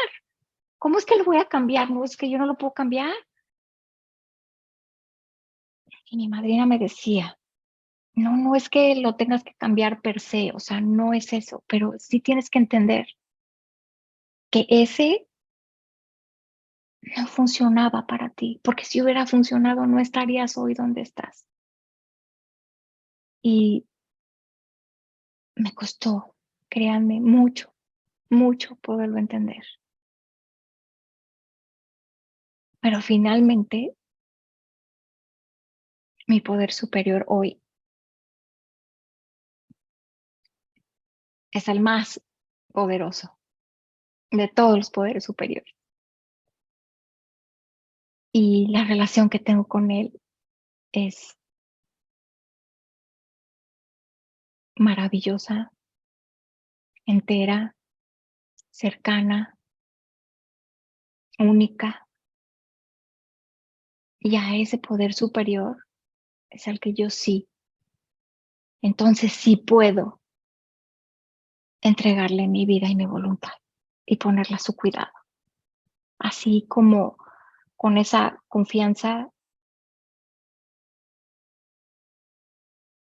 [SPEAKER 2] ¿Cómo es que lo voy a cambiar? No, es que yo no lo puedo cambiar. Y mi madrina me decía, no es que lo tengas que cambiar per se, o sea, no es eso, pero sí tienes que entender que ese no funcionaba para ti, porque si hubiera funcionado no estarías hoy donde estás. Y me costó, créanme, mucho poderlo entender. Pero finalmente, mi poder superior hoy es el más poderoso de todos los poderes superiores. Y la relación que tengo con él es maravillosa, entera, cercana, única. Y a ese poder superior es al que yo sí. Entonces sí puedo entregarle mi vida y mi voluntad y ponerla a su cuidado. Así como con esa confianza,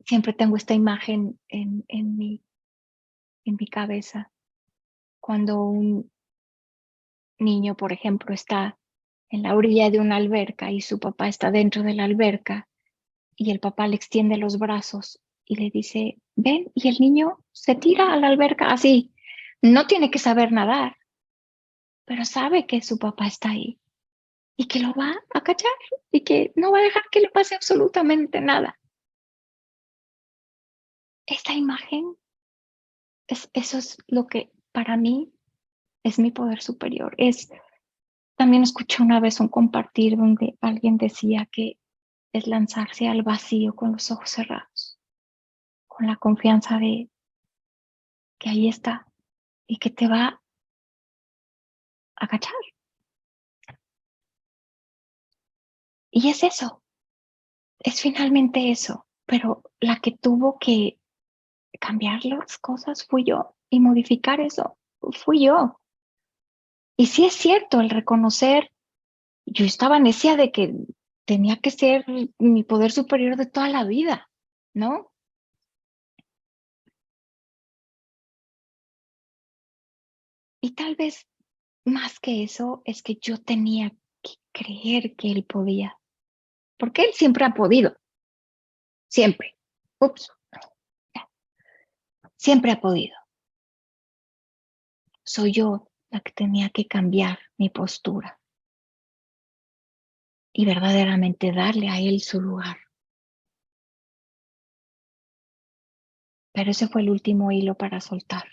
[SPEAKER 2] siempre tengo esta imagen en mi cabeza. Cuando un niño, por ejemplo, está en la orilla de una alberca y su papá está dentro de la alberca y el papá le extiende los brazos y le dice, ven, y el niño se tira a la alberca así. No tiene que saber nadar, pero sabe que su papá está ahí y que lo va a cachar y que no va a dejar que le pase absolutamente nada. Esta imagen, eso es lo que para mí es mi poder superior. También escuché una vez un compartir donde alguien decía que es lanzarse al vacío con los ojos cerrados, con la confianza de que ahí está y que te va a cachar. Y es eso, es finalmente eso, pero la que tuvo que cambiar las cosas fui yo y modificar eso fui yo. Y sí es cierto el reconocer, yo estaba necia de que tenía que ser mi poder superior de toda la vida, ¿no? Y tal vez más que eso es que yo tenía que creer que él podía, porque él siempre ha podido, siempre. Ups, siempre ha podido. Soy yo la que tenía que cambiar mi postura y verdaderamente darle a él su lugar. Pero ese fue el último hilo para soltar.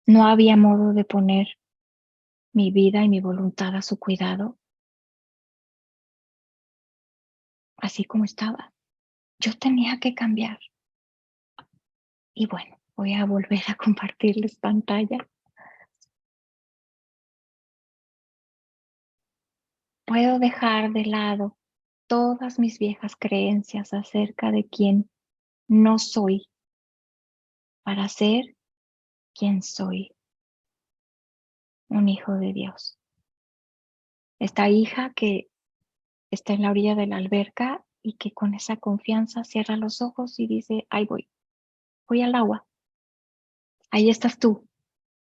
[SPEAKER 2] No había modo de poner mi vida y mi voluntad a su cuidado, así como estaba. yo tenía que cambiar. Y bueno, voy a volver a compartirles pantalla. Puedo dejar de lado todas mis viejas creencias acerca de quién no soy para ser quien soy, un hijo de Dios. Esta hija que está en la orilla de la alberca y que con esa confianza cierra los ojos y dice, ahí voy al agua. Ahí estás tú.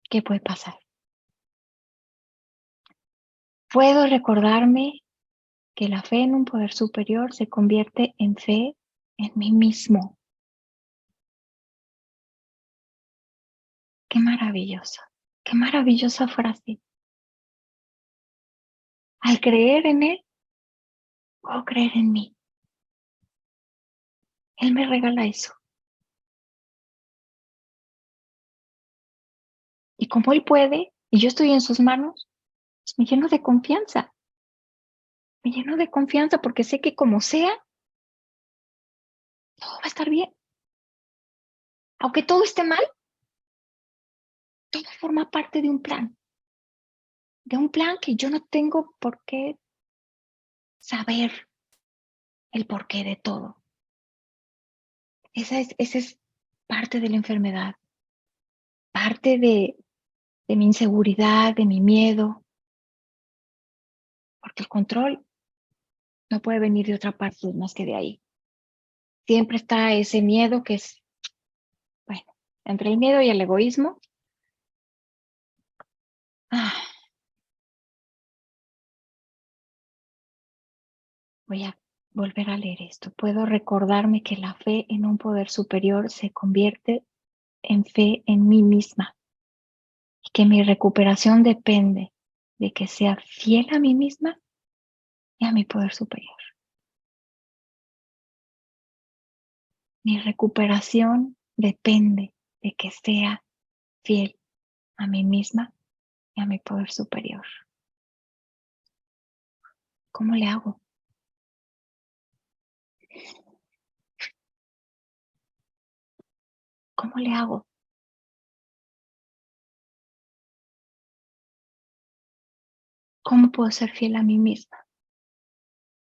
[SPEAKER 2] ¿Qué puede pasar? Puedo recordarme que la fe en un poder superior se convierte en fe en mí mismo. Qué maravillosa frase. Al creer en Él, puedo creer en mí. Él me regala eso. Y como Él puede, y yo estoy en sus manos, pues me lleno de confianza. Me lleno de confianza porque sé que como sea, todo va a estar bien. Aunque todo esté mal, todo forma parte de un plan. De un plan que yo no tengo por qué saber el porqué de todo. Esa es parte de la enfermedad, parte de mi inseguridad, de mi miedo, porque el control no puede venir de otra parte más que de ahí. Siempre está ese miedo que es, bueno, entre el miedo y el egoísmo. Voy a volver a leer esto. Puedo recordarme que la fe en un poder superior se convierte en fe en mí misma y que mi recuperación depende de que sea fiel a mí misma y a mi poder superior. Mi recuperación depende de que sea fiel a mí misma y a mi poder superior. ¿Cómo le hago? ¿Cómo le hago? ¿Cómo puedo ser fiel a mí misma?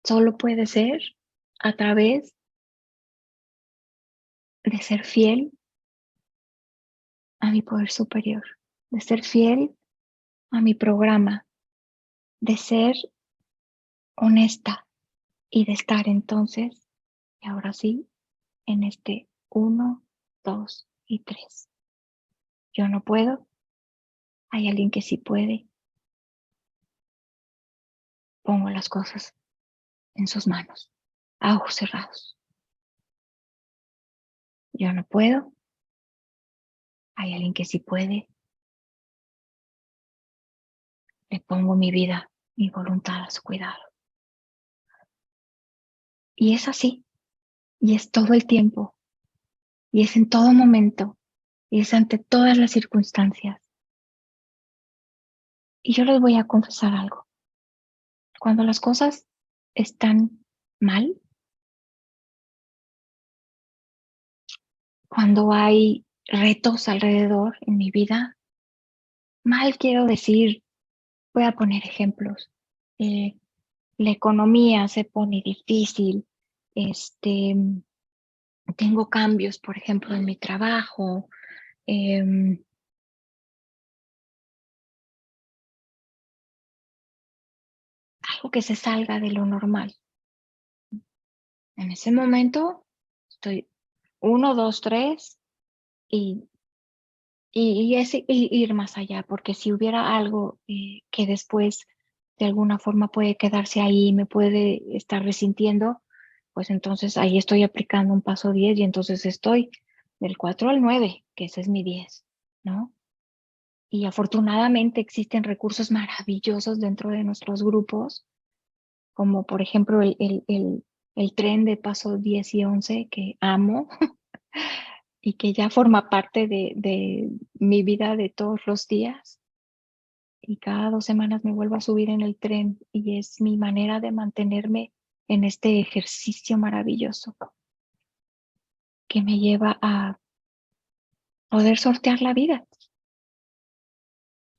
[SPEAKER 2] Solo puede ser a través de ser fiel a mi poder superior, de ser fiel a mi programa, de ser honesta y de estar entonces, y ahora sí, en este 1, 2 y 3. Yo no puedo, hay alguien que sí puede. Pongo las cosas en sus manos, a ojos cerrados. Yo no puedo, hay alguien que sí puede. Le pongo mi vida, mi voluntad a su cuidado. Y es así, y es todo el tiempo, y es en todo momento, y es ante todas las circunstancias. Y yo les voy a confesar algo. Cuando las cosas están mal, cuando hay retos alrededor en mi vida, mal quiero decir, voy a poner ejemplos. La economía se pone difícil, tengo cambios, por ejemplo, en mi trabajo, algo que se salga de lo normal. En ese momento estoy 1, 2, 3 y ir más allá, porque si hubiera algo que después de alguna forma puede quedarse ahí, me puede estar resintiendo, pues entonces ahí estoy aplicando un paso 10 y entonces estoy del 4 al 9, que ese es mi 10, ¿no? Y afortunadamente existen recursos maravillosos dentro de nuestros grupos, como por ejemplo el tren de paso 10 y 11 que amo y que ya forma parte de mi vida de todos los días. Y cada 2 semanas me vuelvo a subir en el tren y es mi manera de mantenerme en este ejercicio maravilloso. que me lleva a poder sortear la vida.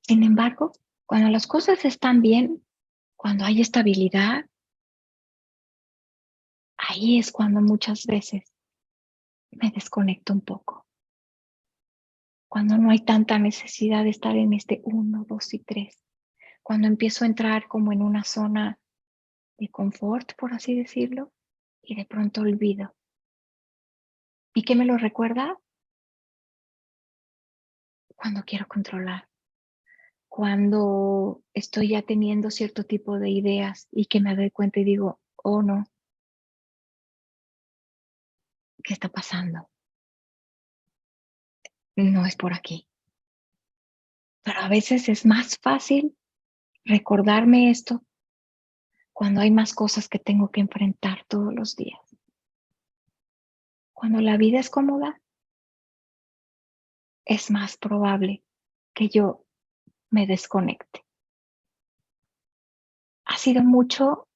[SPEAKER 2] Sin embargo, cuando las cosas están bien, cuando hay estabilidad, ahí es cuando muchas veces me desconecto un poco. Cuando no hay tanta necesidad de estar en este 1, 2 y 3. Cuando empiezo a entrar como en una zona de confort, por así decirlo, y de pronto olvido. ¿Y qué me lo recuerda? Cuando quiero controlar, cuando estoy ya teniendo cierto tipo de ideas y que me doy cuenta y digo, oh no, ¿qué está pasando? No es por aquí. Pero a veces es más fácil recordarme esto cuando hay más cosas que tengo que enfrentar todos los días. Cuando la vida es cómoda, es más probable que yo me desconecte. Ha sido mucho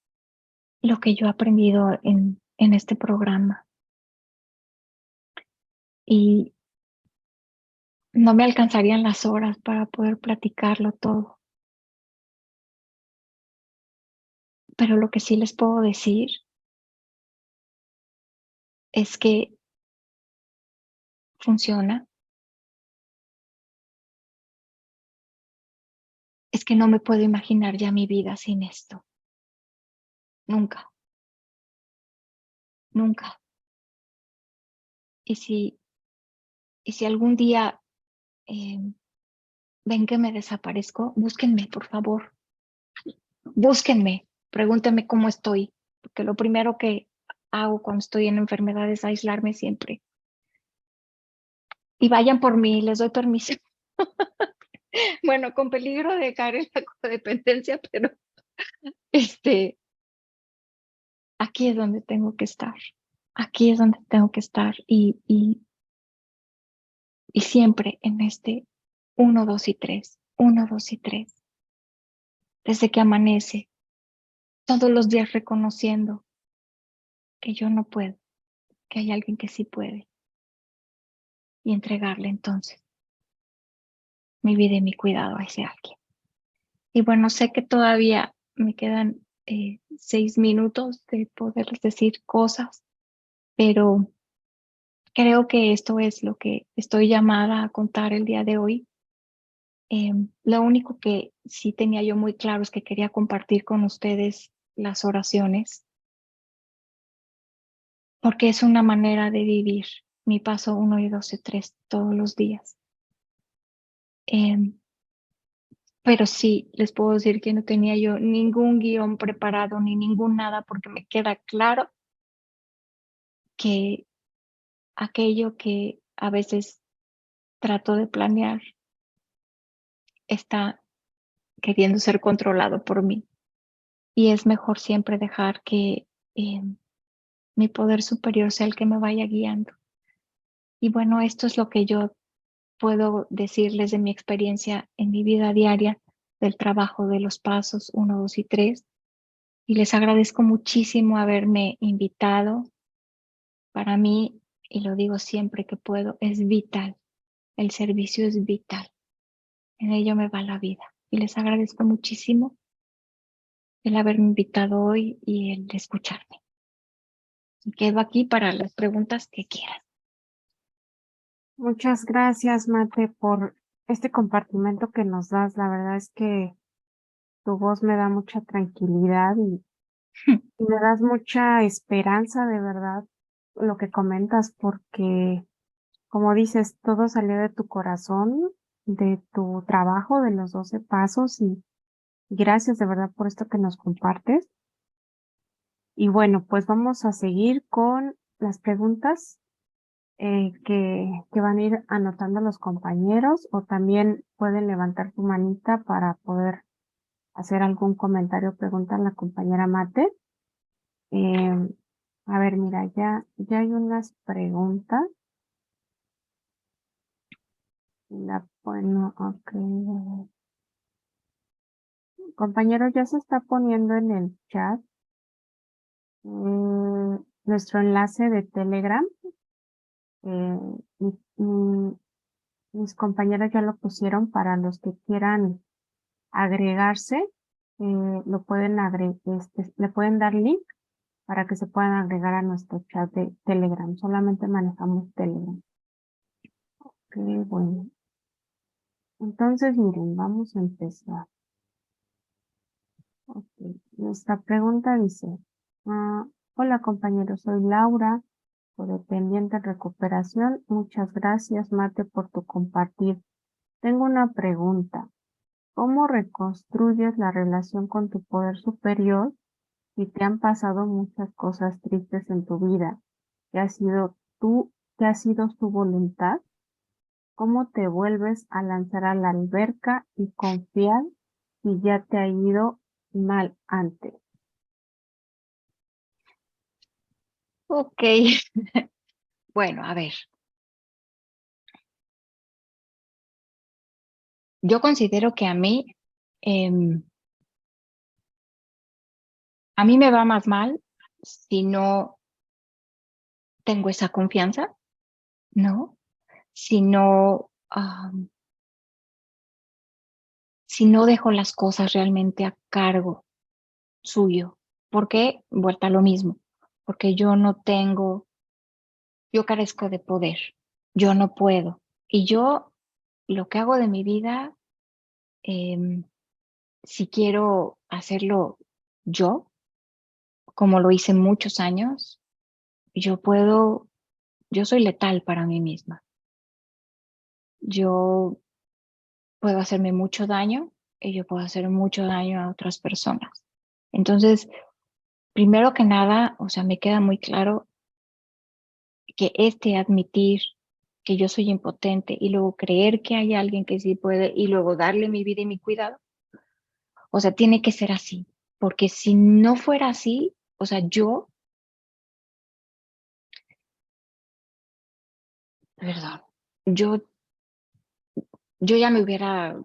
[SPEAKER 2] lo que yo he aprendido en este programa. Y no me alcanzarían las horas para poder platicarlo todo. Pero lo que sí les puedo decir es que funciona, es que no me puedo imaginar ya mi vida sin esto. Nunca, nunca. Y si algún día ven que me desaparezco, búsquenme, por favor. Búsquenme, pregúntenme cómo estoy, porque lo primero que hago cuando estoy en enfermedad es aislarme siempre. Y vayan por mí, les doy permiso. Bueno, con peligro de caer en la codependencia, pero aquí es donde tengo que estar. Aquí es donde tengo que estar y siempre en este 1, 2 y 3, 1, 2 y 3, desde que amanece, todos los días reconociendo que yo no puedo, que hay alguien que sí puede y entregarle entonces mi vida y mi cuidado a ese alguien. Y bueno, sé que todavía me quedan 6 minutos de poderles decir cosas, pero creo que esto es lo que estoy llamada a contar el día de hoy. Lo único que sí tenía yo muy claro es que quería compartir con ustedes las oraciones, porque es una manera de vivir mi paso 1 y 2 y 3 todos los días. Pero sí, les puedo decir que no tenía yo ningún guión preparado ni ningún nada, porque me queda claro que aquello que a veces trato de planear está queriendo ser controlado por mí. Y es mejor siempre dejar que mi poder superior sea el que me vaya guiando. Y bueno, esto es lo que yo puedo decirles de mi experiencia en mi vida diaria, del trabajo de los pasos 1, 2 y 3. Y les agradezco muchísimo haberme invitado. Para mí, y lo digo siempre que puedo, es vital. El servicio es vital. En ello me va la vida. Y les agradezco muchísimo el haberme invitado hoy y el escucharme. Y quedo aquí para las preguntas que quieran.
[SPEAKER 1] Muchas gracias, Mate, por este compartimento que nos das. La verdad es que tu voz me da mucha tranquilidad y me das mucha esperanza, de verdad, lo que comentas, porque, como dices, todo salió de tu corazón, de tu trabajo, de los 12 pasos, y gracias de verdad por esto que nos compartes. Y bueno, pues vamos a seguir con las preguntas que van a ir anotando los compañeros, o también pueden levantar tu manita para poder hacer algún comentario o pregunta a la compañera Mate. Eh, a ver, mira, ya hay unas preguntas. Bueno, ok. Compañero, ya se está poniendo en el chat nuestro enlace de Telegram. mis compañeras ya lo pusieron para los que quieran agregarse, lo pueden le pueden dar link para que se puedan agregar a nuestro chat de Telegram. Solamente manejamos Telegram. Ok, bueno. Entonces, miren, vamos a empezar. Ok, nuestra pregunta dice, hola compañeros, soy Laura, codependiente en recuperación. Muchas gracias, Mate, por tu compartir. Tengo una pregunta. ¿Cómo reconstruyes la relación con tu poder superior si te han pasado muchas cosas tristes en tu vida? ¿Qué ha sido qué ha sido su voluntad? ¿Cómo te vuelves a lanzar a la alberca y confiar si ya te ha ido mal antes?
[SPEAKER 2] Ok, bueno, a ver, yo considero que em, a mí me va más mal si no tengo esa confianza, ¿no? Si no, si no dejo las cosas realmente a cargo suyo. ¿Por qué? Vuelta a lo mismo. Porque yo carezco de poder, yo no puedo. Y yo lo que hago de mi vida, em, si quiero hacerlo yo, como lo hice muchos años, yo puedo, yo soy letal para mí misma. Yo puedo hacerme mucho daño y yo puedo hacer mucho daño a otras personas. Entonces, primero que nada, o sea, me queda muy claro que admitir que yo soy impotente y luego creer que hay alguien que sí puede y luego darle mi vida y mi cuidado, o sea, tiene que ser así, porque si no fuera así, o sea, perdón, yo, yo ya me hubiera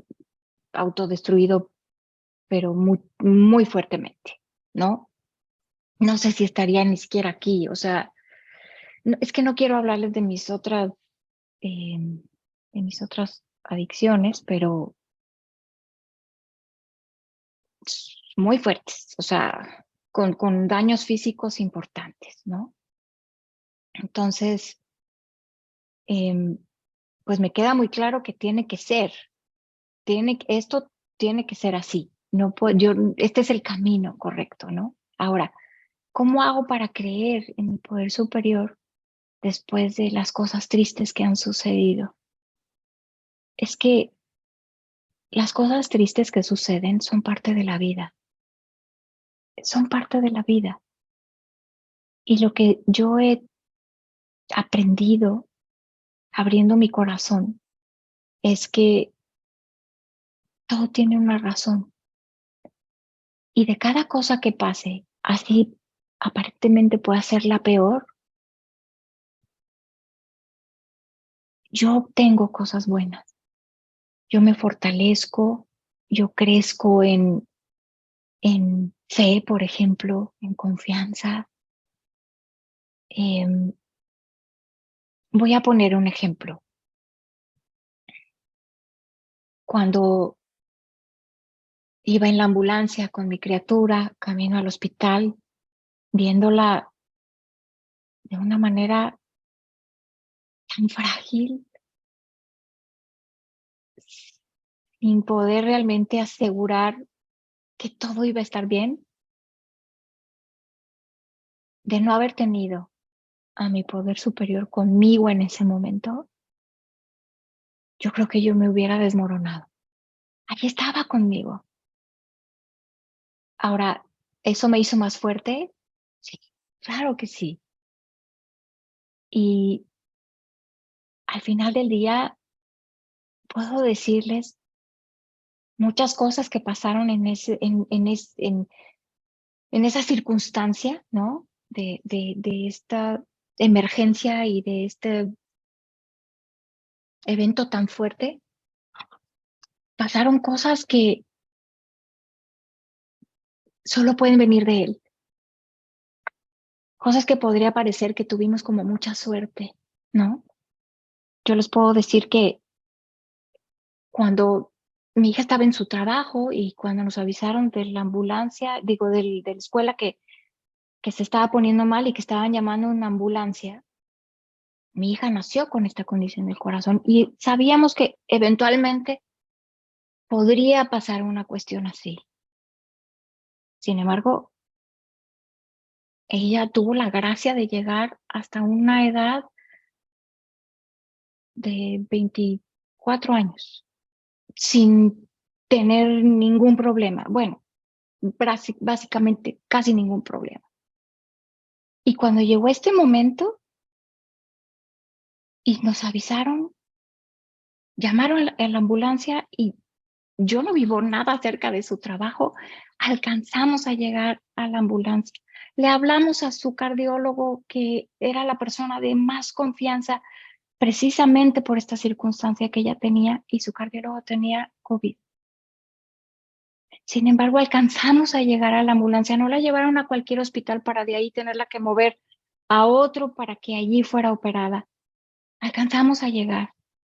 [SPEAKER 2] autodestruido, pero muy, muy fuertemente, ¿no? No sé si estaría ni siquiera aquí, o sea, es que no quiero hablarles eh, de mis otras adicciones, pero muy fuertes, o sea, con daños físicos importantes, ¿no? Entonces, em, pues me queda muy claro que tiene que ser, esto tiene que ser así. No puedo, este es el camino correcto, ¿no? Ahora, ¿cómo hago para creer en mi poder superior después de las cosas tristes que han sucedido? Es que las cosas tristes que suceden son parte de la vida, son parte de la vida. Y lo que yo he aprendido abriendo mi corazón es que todo tiene una razón. Y de cada cosa que pase, así aparentemente pueda ser la peor, yo obtengo cosas buenas. Yo me fortalezco, yo crezco en fe, por ejemplo, en confianza. Em, Voy a poner un ejemplo. Cuando iba en la ambulancia con mi criatura, camino al hospital, viéndola de una manera tan frágil, sin poder realmente asegurar que todo iba a estar bien, de no haber tenido a mi poder superior conmigo en ese momento, yo creo que yo me hubiera desmoronado. Ahí estaba conmigo. Ahora, ¿eso me hizo más fuerte? Sí, claro que sí. Y al final del día, puedo decirles muchas cosas que pasaron en esa circunstancia, ¿no? De esta emergencia y de este evento tan fuerte. Pasaron cosas que solo pueden venir de él. Cosas que podría parecer que tuvimos como mucha suerte, ¿no? Yo les puedo decir que cuando mi hija estaba en su trabajo y cuando nos avisaron de la ambulancia, digo, de la escuela que se estaba poniendo mal y que estaban llamando a una ambulancia, mi hija nació con esta condición del corazón y sabíamos que eventualmente podría pasar una cuestión así. Sin embargo, ella tuvo la gracia de llegar hasta una edad de 24 años sin tener ningún problema. Bueno, básicamente casi ningún problema. Y cuando llegó este momento y nos avisaron, llamaron a la ambulancia y yo no vivo nada cerca de su trabajo, alcanzamos a llegar a la ambulancia. Le hablamos a su cardiólogo, que era la persona de más confianza, precisamente por esta circunstancia que ella tenía, y su cardiólogo tenía COVID. Sin embargo, alcanzamos a llegar a la ambulancia, no la llevaron a cualquier hospital para de ahí tenerla que mover a otro para que allí fuera operada. Alcanzamos a llegar.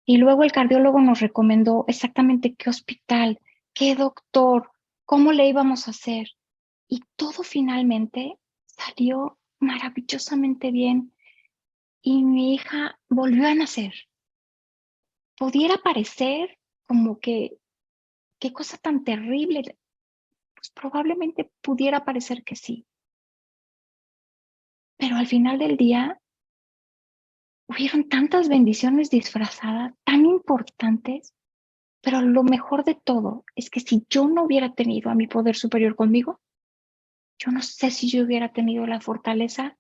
[SPEAKER 2] Y luego el cardiólogo nos recomendó exactamente qué hospital, qué doctor, cómo le íbamos a hacer. Y todo finalmente salió maravillosamente bien y mi hija volvió a nacer. Pudiera parecer como que, qué cosa tan terrible, pues probablemente pudiera parecer que sí. Pero al final del día, hubieron tantas bendiciones disfrazadas, tan importantes. Pero lo mejor de todo es que si yo no hubiera tenido a mi poder superior conmigo, yo no sé si yo hubiera tenido la fortaleza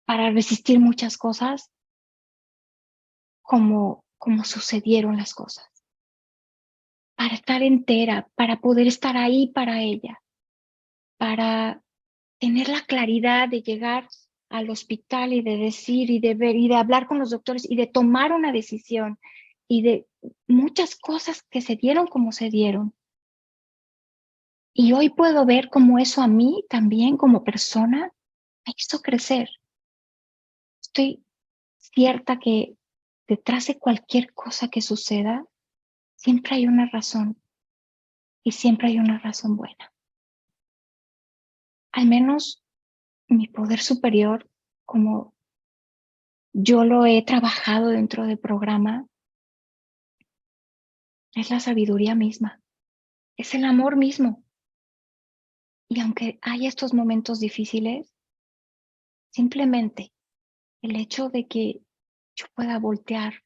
[SPEAKER 2] para resistir muchas cosas como sucedieron las cosas. Para estar entera, para poder estar ahí para ella, para tener la claridad de llegar al hospital y de decir y de ver y de hablar con los doctores y de tomar una decisión y de muchas cosas que se dieron como se dieron. Y hoy puedo ver cómo eso a mí también como persona me hizo crecer. Estoy cierta que detrás de cualquier cosa que suceda, siempre hay una razón y siempre hay una razón buena. Al menos mi poder superior, como yo lo he trabajado dentro del programa, es la sabiduría misma, es el amor mismo. Y aunque hay estos momentos difíciles, simplemente el hecho de que yo pueda voltear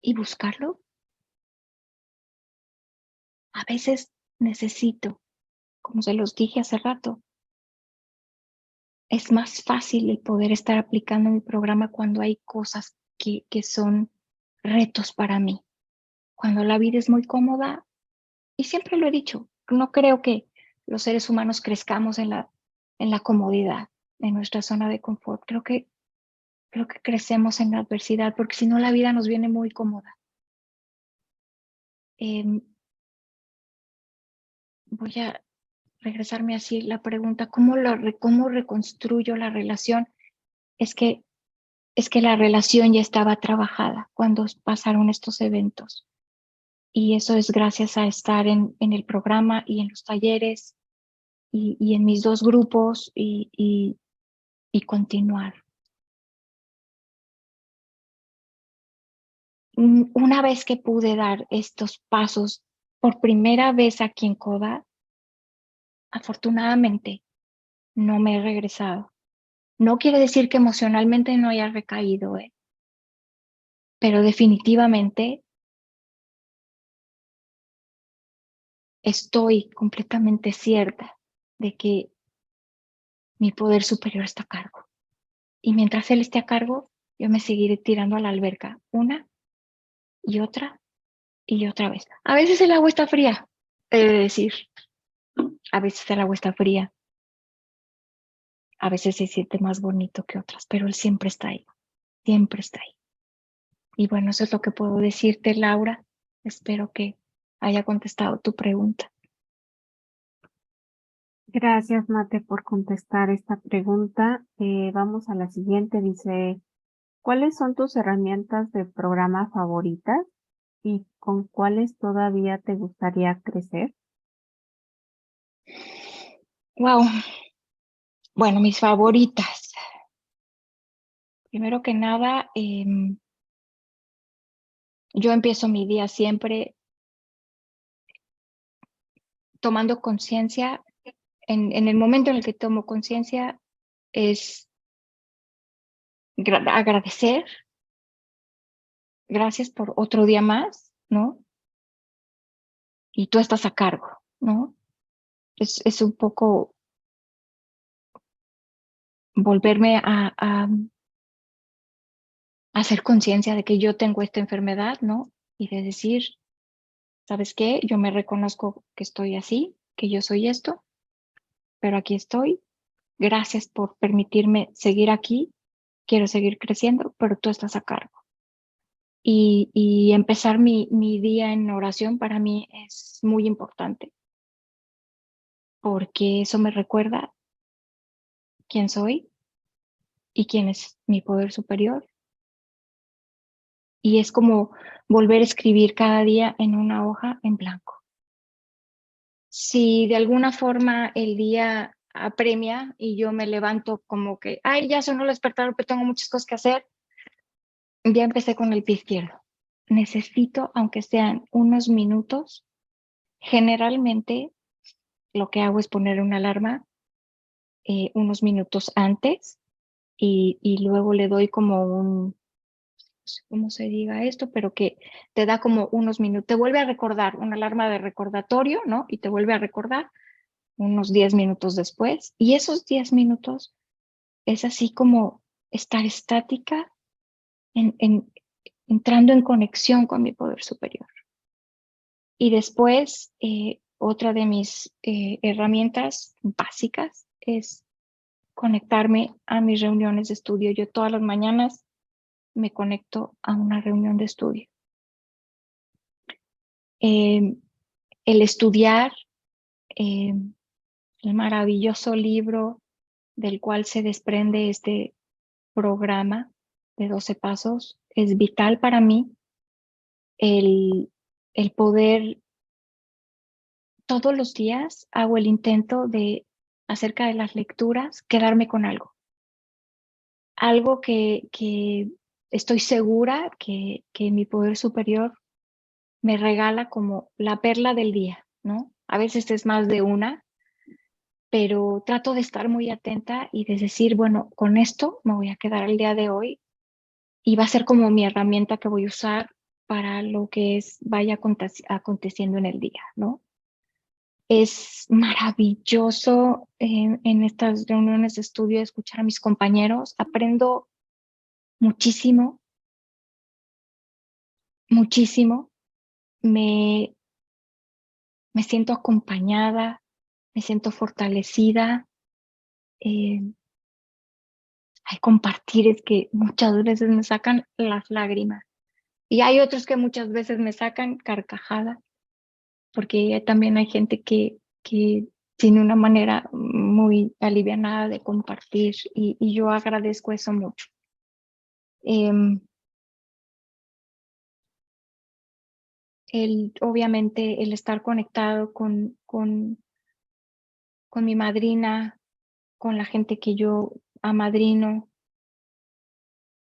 [SPEAKER 2] y buscarlo, a veces necesito, como se los dije hace rato, es más fácil el poder estar aplicando mi programa cuando hay cosas que son retos para mí. Cuando la vida es muy cómoda, y siempre lo he dicho, no creo que los seres humanos crezcamos en la comodidad, en nuestra zona de confort. Creo que crecemos en la adversidad, porque si no la vida nos viene muy cómoda. Voy a regresarme así la pregunta, ¿cómo reconstruyo la relación? Es que, es que la relación ya estaba trabajada cuando pasaron estos eventos. Y eso es gracias a estar en el programa y en los talleres y en mis dos grupos y continuar. Una vez que pude dar estos pasos por primera vez aquí en CODA, afortunadamente no me he regresado. No quiere decir que emocionalmente no haya recaído, pero definitivamente estoy completamente cierta de que mi poder superior está a cargo. Y mientras él esté a cargo, yo me seguiré tirando a la alberca una y otra vez. A veces el agua está fría, he de decir. A veces el agua está fría. A veces se siente más bonito que otras, pero él siempre está ahí. Siempre está ahí. Y bueno, eso es lo que puedo decirte, Laura. Espero que haya contestado tu pregunta.
[SPEAKER 1] Gracias, Mate, por contestar esta pregunta. Vamos a la siguiente. Dice, ¿Cuáles son tus herramientas de programa favoritas y con cuáles todavía te gustaría crecer?
[SPEAKER 2] Wow. Bueno, mis favoritas. Primero que nada, yo empiezo mi día siempre tomando conciencia. En el momento en el que tomo conciencia es agradecer, gracias por otro día más, ¿no? Y tú estás a cargo, ¿no? Es un poco volverme a hacer conciencia de que yo tengo esta enfermedad, ¿no? Y de decir, ¿sabes qué? Yo me reconozco que estoy así, que yo soy esto, pero aquí estoy. Gracias por permitirme seguir aquí. Quiero seguir creciendo, pero tú estás a cargo. Y empezar mi día en oración para mí es muy importante, porque eso me recuerda quién soy y quién es mi poder superior. Y es como volver a escribir cada día en una hoja en blanco. Si de alguna forma el día apremia y yo me levanto como que, ay, ya sonó el despertador, pero tengo muchas cosas que hacer, ya empecé con el pie izquierdo. Necesito, aunque sean unos minutos, generalmente lo que hago es poner una alarma unos minutos antes y luego le doy como un, no sé cómo se diga esto, pero que te da como unos minutos, te vuelve a recordar, una alarma de recordatorio, ¿no? Y te vuelve a recordar unos 10 minutos después. Y esos 10 minutos es así como estar estática, entrando en conexión con mi poder superior. Y después, otra de mis herramientas básicas es conectarme a mis reuniones de estudio. Yo todas las mañanas me conecto a una reunión de estudio. Eh, el estudiar eh, el maravilloso libro del cual se desprende este programa de 12 pasos es vital para mí. El, el poder, todos los días hago el intento de, acerca de las lecturas, quedarme con algo que estoy segura que mi poder superior me regala como la perla del día, ¿no? A veces es más de una, pero trato de estar muy atenta y de decir, bueno, con esto me voy a quedar el día de hoy y va a ser como mi herramienta que voy a usar para lo que es vaya aconteciendo en el día, ¿no? Es maravilloso en estas reuniones de estudio escuchar a mis compañeros. Aprendo muchísimo, muchísimo. Me, me siento acompañada, me siento fortalecida. Eh, Hay compartires que muchas veces me sacan las lágrimas y hay otros que muchas veces me sacan carcajadas, porque también hay gente que tiene una manera muy alivianada de compartir y yo agradezco eso mucho. Obviamente el estar conectado con mi madrina, con la gente que yo amadrino,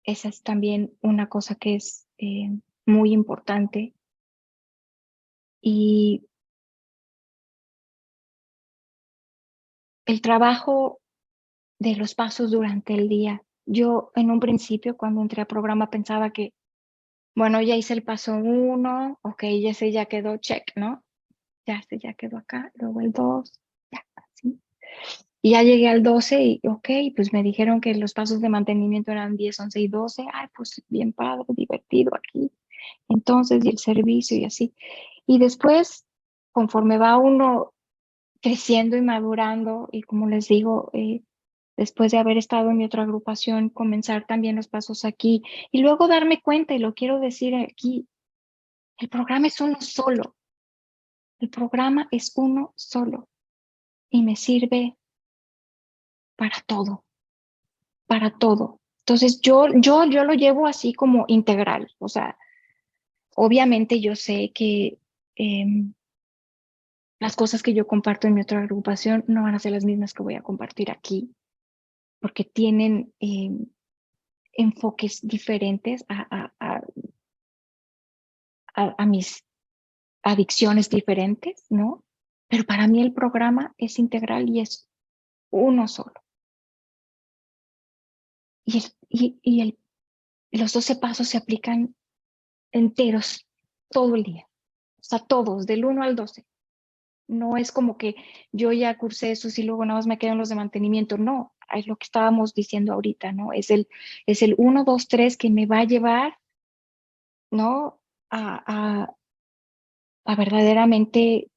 [SPEAKER 2] esa es también una cosa que es muy importante. Y el trabajo de los pasos durante el día. Yo en un principio, cuando entré al programa, pensaba que, bueno, ya hice el paso 1, ok, ya ese ya quedó check, ¿no? Ya ese ya quedó acá, luego el 2, ya, así. Y ya llegué al 12 y, ok, pues me dijeron que los pasos de mantenimiento eran 10, 11 y 12. Ay, pues bien padre, divertido aquí. Entonces, y el servicio y así. Y después, conforme va uno creciendo y madurando, y como les digo, después de haber estado en mi otra agrupación, comenzar también los pasos aquí y luego darme cuenta, y lo quiero decir aquí, el programa es uno solo, el programa es uno solo y me sirve para todo, para todo. Entonces yo lo llevo así como integral. O sea, obviamente yo sé que las cosas que yo comparto en mi otra agrupación no van a ser las mismas que voy a compartir aquí, porque tienen enfoques diferentes a mis adicciones diferentes, ¿no? Pero para mí el programa es integral y es uno solo. Y los 12 pasos se aplican enteros todo el día. O sea, todos, del 1 al 12. No es como que yo ya cursé esos y luego nada más me quedan los de mantenimiento. No, es lo que estábamos diciendo ahorita, ¿no? Es el 1, 2, 3 que me va a llevar, ¿no? A verdaderamente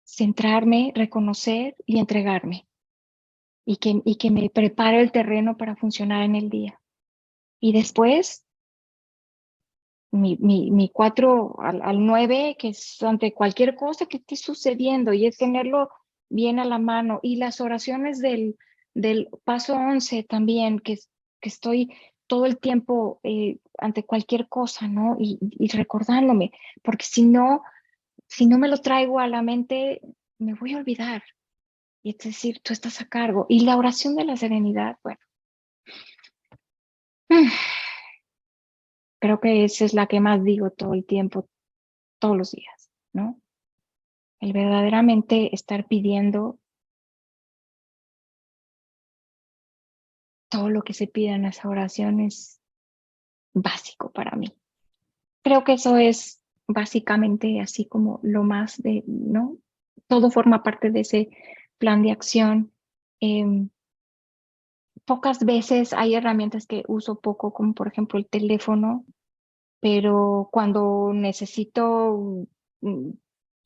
[SPEAKER 2] centrarme, reconocer y entregarme. Y que me prepare el terreno para funcionar en el día. Y después, mi 4 al 9, que es ante cualquier cosa que esté sucediendo, y es tenerlo bien a la mano. Y las oraciones del paso 11 también, que estoy todo el tiempo ante cualquier cosa, ¿no? Y recordándome, porque si no me lo traigo a la mente, me voy a olvidar. Y es decir, tú estás a cargo. Y la oración de la serenidad, bueno, creo que esa es la que más digo todo el tiempo, todos los días, ¿no? El verdaderamente estar pidiendo todo lo que se pida en esa oración es básico para mí. Creo que eso es básicamente así como lo más de, ¿no? Todo forma parte de ese plan de acción. Pocas veces hay herramientas que uso poco, como por ejemplo el teléfono, pero cuando necesito mm,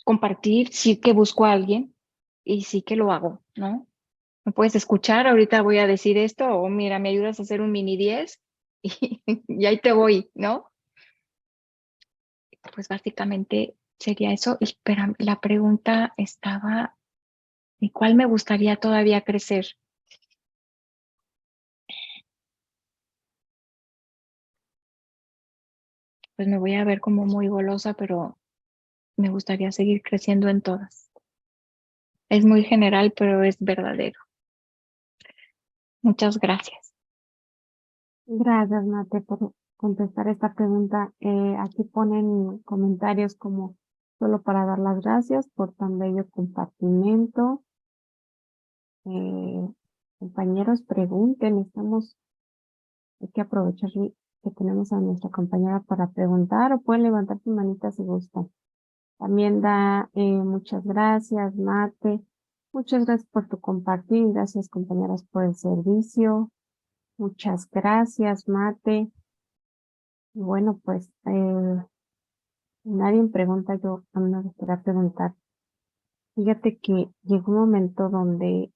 [SPEAKER 2] compartir, sí que busco a alguien y sí que lo hago, ¿no? ¿Me puedes escuchar? Ahorita voy a decir esto, o mira, me ayudas a hacer un mini 10 y ahí te voy, ¿no? Pues básicamente sería eso. Y espera, la pregunta estaba, ¿y cuál me gustaría todavía crecer? Pues me voy a ver como muy golosa, pero me gustaría seguir creciendo en todas. Es muy general, pero es verdadero. Muchas gracias.
[SPEAKER 1] Gracias, Mate, por contestar esta pregunta. Aquí ponen comentarios como solo para dar las gracias por tan bello compartimento. Eh, Compañeros, pregunten, hay que aprovechar que tenemos a nuestra compañera para preguntar o pueden levantar su manita si gustan. También da muchas gracias, Mate. Muchas gracias por tu compartir. Gracias, compañeras, por el servicio. Muchas gracias, Mate. Bueno, pues nadie pregunta, yo a mí me gustaría preguntar. Fíjate que llegó un momento donde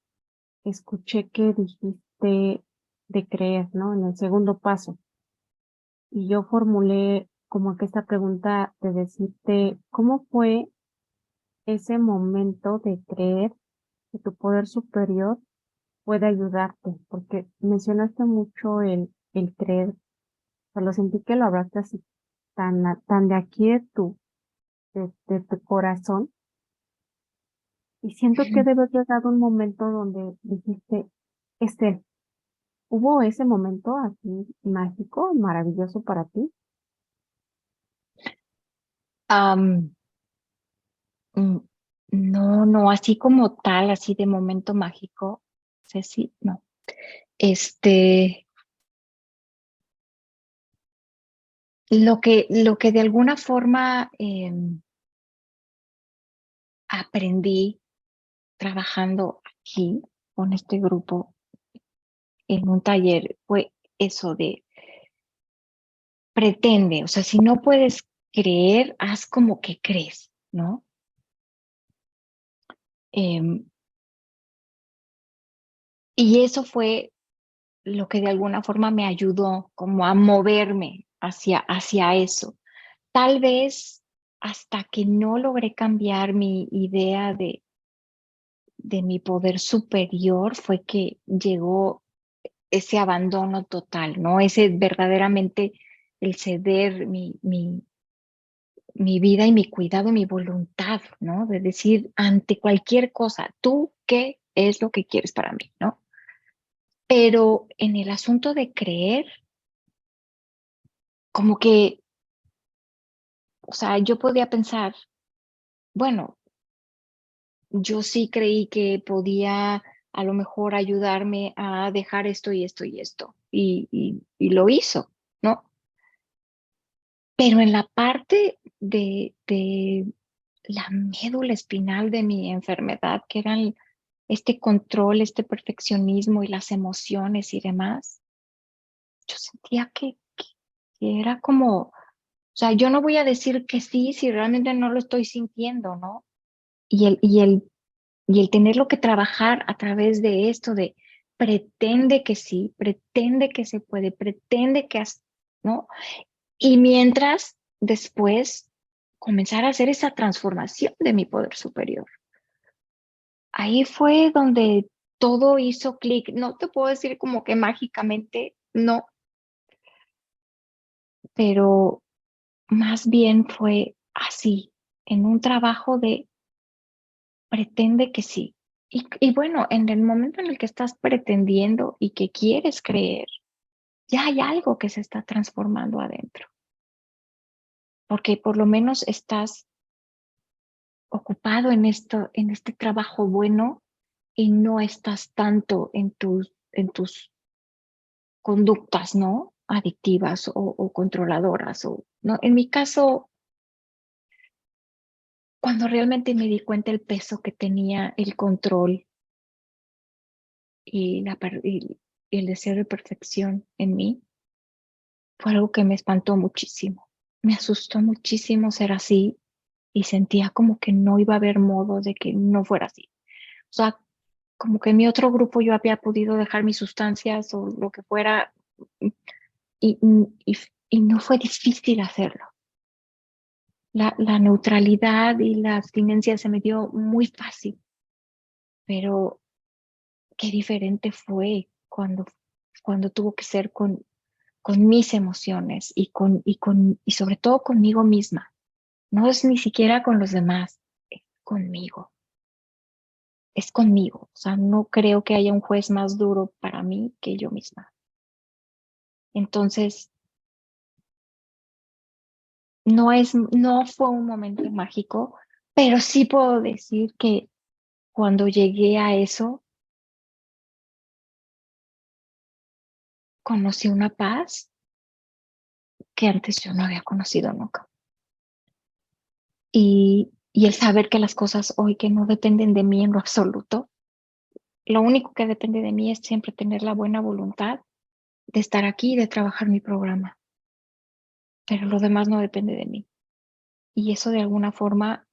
[SPEAKER 1] escuché que dijiste de creer, ¿no? En el segundo paso. Y yo formulé como que esta pregunta de decirte, ¿cómo fue ese momento de creer que tu poder superior puede ayudarte? Porque mencionaste mucho el creer, o lo sentí que lo hablaste así tan de aquí de tu corazón. Y siento que debe haber llegado un momento donde dijiste, es él. ¿Hubo ese momento así mágico, maravilloso para ti?
[SPEAKER 2] Am, mm, no, no, así como tal, así de momento mágico, Ceci, no. Este, lo que de alguna forma aprendí trabajando aquí con este grupo en un taller fue eso de pretende, o sea, si no puedes creer, haz como que crees, ¿no? Em, y eso fue lo que de alguna forma me ayudó como a moverme hacia eso. Tal vez hasta que no logré cambiar mi idea de mi poder superior fue que llegó ese abandono total, ¿no? Ese verdaderamente el ceder mi vida y mi cuidado y mi voluntad, ¿no? De decir ante cualquier cosa, ¿tú qué es lo que quieres para mí, ¿no? Pero en el asunto de creer, como que, o sea, yo podía pensar, bueno, yo sí creí que podía a lo mejor ayudarme a dejar esto y esto y esto, y lo hizo, ¿no? Pero en la parte de la médula espinal de mi enfermedad, que eran este control, este perfeccionismo y las emociones y demás, yo sentía que era como, o sea, yo no voy a decir que sí si realmente no lo estoy sintiendo, ¿no? Y el tenerlo que trabajar a través de esto de pretende que sí, pretende que se puede, pretende que, ¿no? Y mientras después comenzar a hacer esa transformación de mi poder superior. Ahí fue donde todo hizo clic. No te puedo decir como que mágicamente, no, pero más bien fue así, en un trabajo de pretende que sí. Y bueno, en el momento en el que estás pretendiendo y que quieres creer, ya hay algo que se está transformando adentro, porque por lo menos estás ocupado en esto, en este trabajo bueno y no estás tanto en tus conductas, ¿no? Adictivas o controladoras. ¿No? En mi caso, cuando realmente me di cuenta el peso que tenía el control y el deseo de perfección en mí, fue algo que me espantó muchísimo. Me asustó muchísimo ser así y sentía como que no iba a haber modo de que no fuera así. O sea, como que en mi otro grupo yo había podido dejar mis sustancias o lo que fuera y, y, y no fue difícil hacerlo. La neutralidad y la abstinencia se me dio muy fácil, pero qué diferente fue cuando tuvo que ser con mis emociones y sobre todo conmigo misma. No es ni siquiera con los demás, es conmigo. Es conmigo. O sea, no creo que haya un juez más duro para mí que yo misma. Entonces, no fue un momento mágico, pero sí puedo decir que cuando llegué a eso, conocí una paz que antes yo no había conocido nunca. Y el saber que las cosas hoy que no dependen de mí en lo absoluto, lo único que depende de mí es siempre tener la buena voluntad de estar aquí y de trabajar mi programa, pero lo demás no depende de mí. Y eso de alguna forma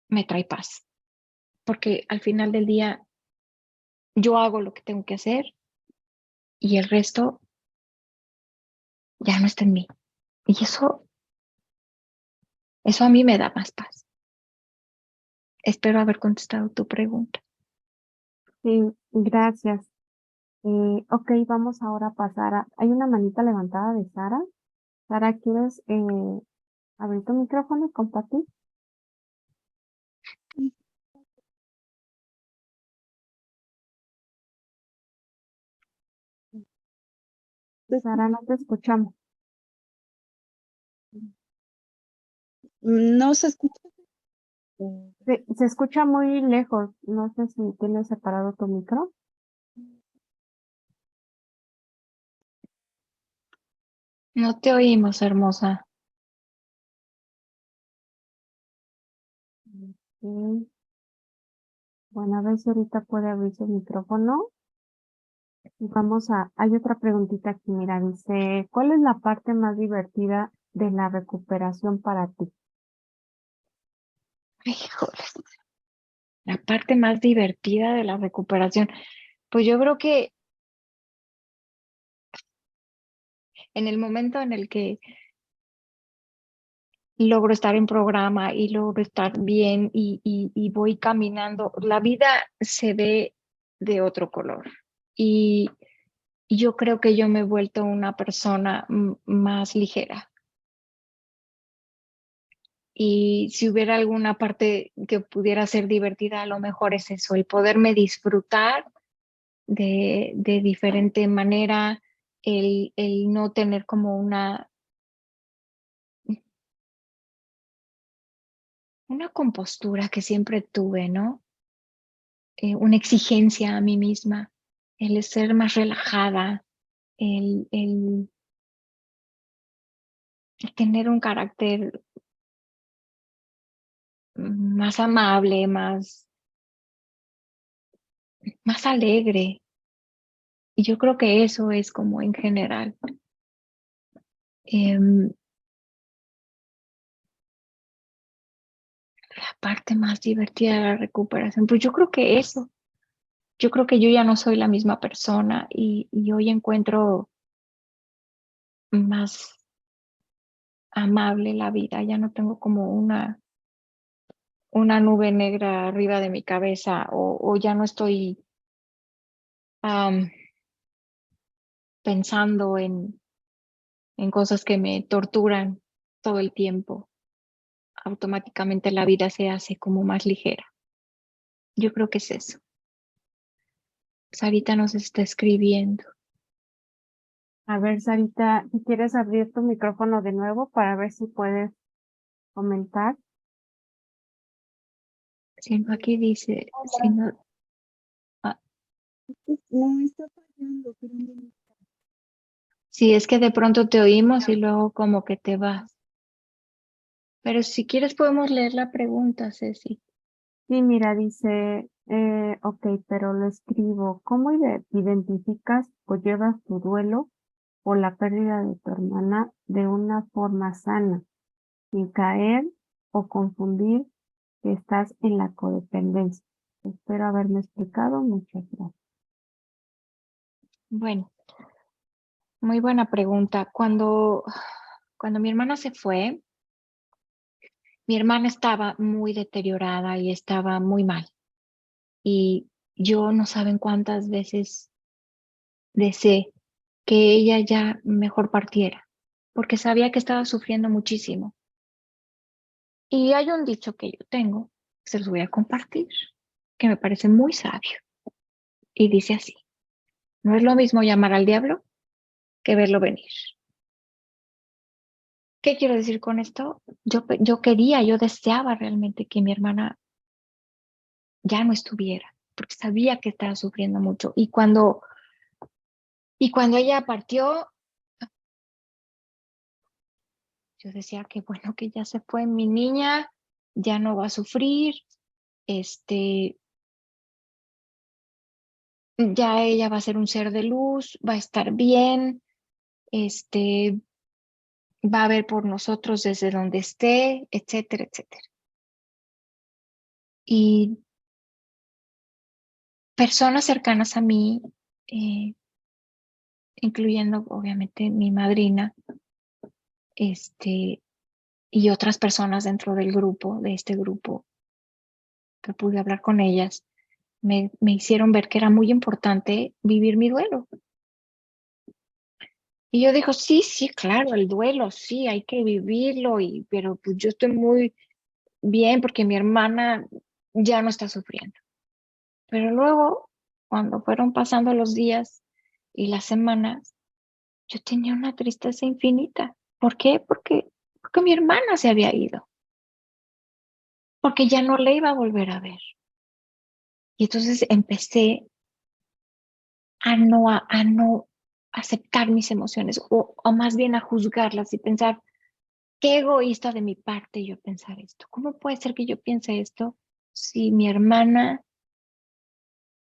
[SPEAKER 2] me trae paz, porque al final del día yo hago lo que tengo que hacer y el resto ya no está en mí. Y eso a mí me da más paz. Espero haber contestado tu pregunta.
[SPEAKER 1] Sí, gracias. Ok, vamos ahora a pasar a... Hay una manita levantada de Sara. Sara, ¿quieres abrir tu micrófono y compartir? Sara, no te escuchamos.
[SPEAKER 3] No se escucha.
[SPEAKER 1] Se escucha muy lejos. No sé si tienes separado tu micro.
[SPEAKER 2] No te oímos, hermosa.
[SPEAKER 1] Ok. Bueno, a ver si ahorita puede abrir su micrófono. Y hay otra preguntita aquí, mira, dice, ¿cuál es la parte más divertida de la recuperación para ti?
[SPEAKER 2] Híjole, la parte más divertida de la recuperación. Pues yo creo que en el momento en el que logro estar en programa y logro estar bien y voy caminando, la vida se ve de otro color. Y yo creo que yo me he vuelto una persona más ligera. Y si hubiera alguna parte que pudiera ser divertida, a lo mejor es eso, el poderme disfrutar de diferente manera, el no tener como una compostura que siempre tuve, ¿no? Una exigencia a mí misma, el ser más relajada, el tener un carácter más amable, más alegre. Y yo creo que eso es como en general. La parte más divertida de la recuperación, pues yo creo que eso, yo creo que yo ya no soy la misma persona y hoy encuentro más amable la vida, ya no tengo como una nube negra arriba de mi cabeza o ya no estoy am, pensando en cosas que me torturan todo el tiempo. Automáticamente la vida se hace como más ligera. Yo creo que es eso. Sarita nos está escribiendo.
[SPEAKER 1] A ver, Sarita, si quieres abrir tu micrófono de nuevo para ver si puedes comentar.
[SPEAKER 2] Si no, aquí dice, si no, ah,
[SPEAKER 3] No está fallando, pero no.
[SPEAKER 2] si es que de pronto te oímos y luego como que te vas. Pero si quieres podemos leer la pregunta, Ceci.
[SPEAKER 1] Sí, mira, dice, ok, pero lo escribo. ¿Cómo identificas o llevas tu duelo o la pérdida de tu hermana de una forma sana, sin caer o confundir que estás en la codependencia? Espero haberme explicado. Muchas gracias.
[SPEAKER 2] Bueno, muy buena pregunta. Cuando mi hermana se fue, mi hermana estaba muy deteriorada y estaba muy mal. Y yo no saben cuántas veces deseé que ella ya mejor partiera, porque sabía que estaba sufriendo muchísimo. Y hay un dicho que yo tengo, se los voy a compartir, que me parece muy sabio. Y dice así, no es lo mismo llamar al diablo que verlo venir. ¿Qué quiero decir con esto? Yo deseaba realmente que mi hermana ya no estuviera, porque sabía que estaba sufriendo mucho. Y cuando ella partió, yo decía que bueno, que ya se fue mi niña, ya no va a sufrir, este, ya ella va a ser un ser de luz, va a estar bien, este, va a ver por nosotros desde donde esté, etcétera, etcétera. Y personas cercanas a mí, eh, incluyendo obviamente mi madrina, y otras personas dentro del grupo, de este grupo, que pude hablar con ellas, me hicieron ver que era muy importante vivir mi duelo. Y yo digo, sí, sí, claro, el duelo, sí, hay que vivirlo, pero pues yo estoy muy bien porque mi hermana ya no está sufriendo. Pero luego, cuando fueron pasando los días y las semanas, yo tenía una tristeza infinita. ¿Por qué? Porque mi hermana se había ido, porque ya no le iba a volver a ver. Y entonces empecé a no aceptar mis emociones o más bien a juzgarlas y pensar, qué egoísta de mi parte yo pensar esto. ¿Cómo puede ser que yo piense esto si mi hermana,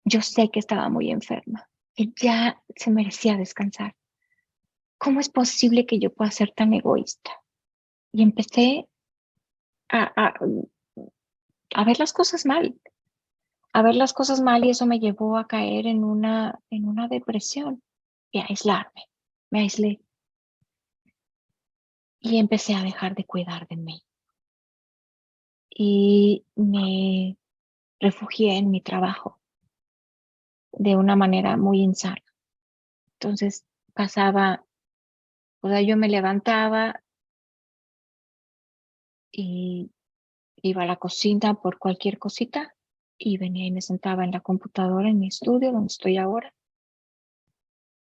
[SPEAKER 2] yo sé que estaba muy enferma y ya se merecía descansar? ¿Cómo es posible que yo pueda ser tan egoísta? Y empecé a, a, a ver las cosas mal, a ver las cosas mal y eso me llevó a caer en una depresión y a aislarme. Me aislé. y empecé a dejar de cuidar de mí. Y me refugié en mi trabajo de una manera muy insana. Entonces pasaba, o sea, yo me levantaba y iba a la cocina por cualquier cosita y venía y me sentaba en la computadora en mi estudio donde estoy ahora.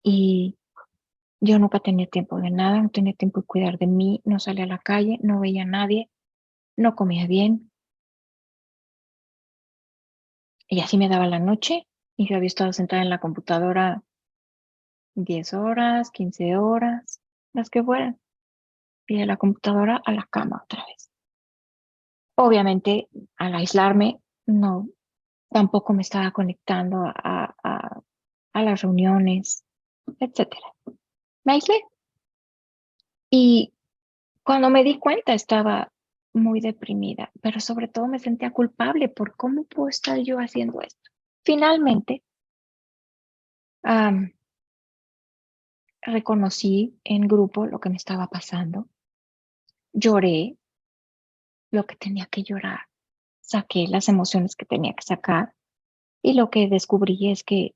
[SPEAKER 2] Y yo nunca tenía tiempo de nada, no tenía tiempo de cuidar de mí, no salía a la calle, no veía a nadie, no comía bien. Y así me daba la noche y yo había estado sentada en la computadora 10 horas, 15 horas, las que fueran. Y de la computadora a la cama otra vez. Obviamente, al aislarme, no, tampoco me estaba conectando a las reuniones, etcétera. Me aislé y cuando me di cuenta estaba muy deprimida, pero sobre todo me sentía culpable por cómo puedo estar yo haciendo esto. Finalmente, am, reconocí en grupo lo que me estaba pasando, lloré lo que tenía que llorar, saqué las emociones que tenía que sacar y lo que descubrí es que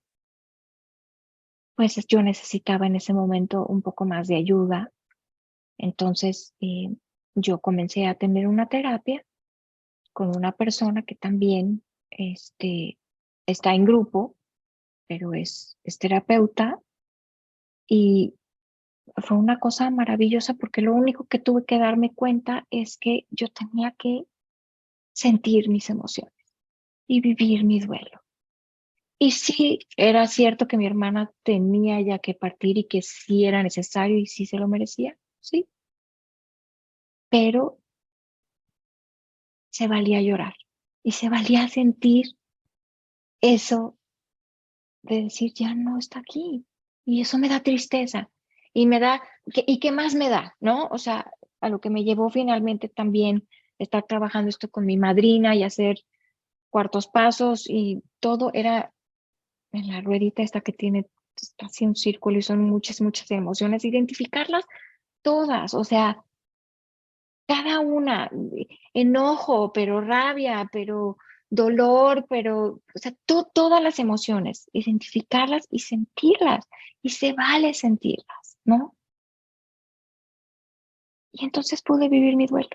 [SPEAKER 2] pues yo necesitaba en ese momento un poco más de ayuda. Entonces yo comencé a tener una terapia con una persona que también está en grupo, pero es terapeuta y fue una cosa maravillosa porque lo único que tuve que darme cuenta es que yo tenía que sentir mis emociones y vivir mi duelo. Y sí, era cierto que mi hermana tenía ya que partir y que sí era necesario y sí se lo merecía, sí, pero se valía llorar y se valía sentir eso de decir, ya no está aquí. Y eso me da tristeza y me da, ¿y qué más me da? ¿No? O sea, a lo que me llevó finalmente también estar trabajando esto con mi madrina y hacer cuartos pasos y todo era en la ruedita esta que tiene así un círculo y son muchas, muchas emociones, identificarlas todas, o sea, cada una, enojo, pero rabia, pero dolor, pero, o sea, todas las emociones, identificarlas y sentirlas, y se vale sentirlas, ¿no? Y entonces pude vivir mi duelo,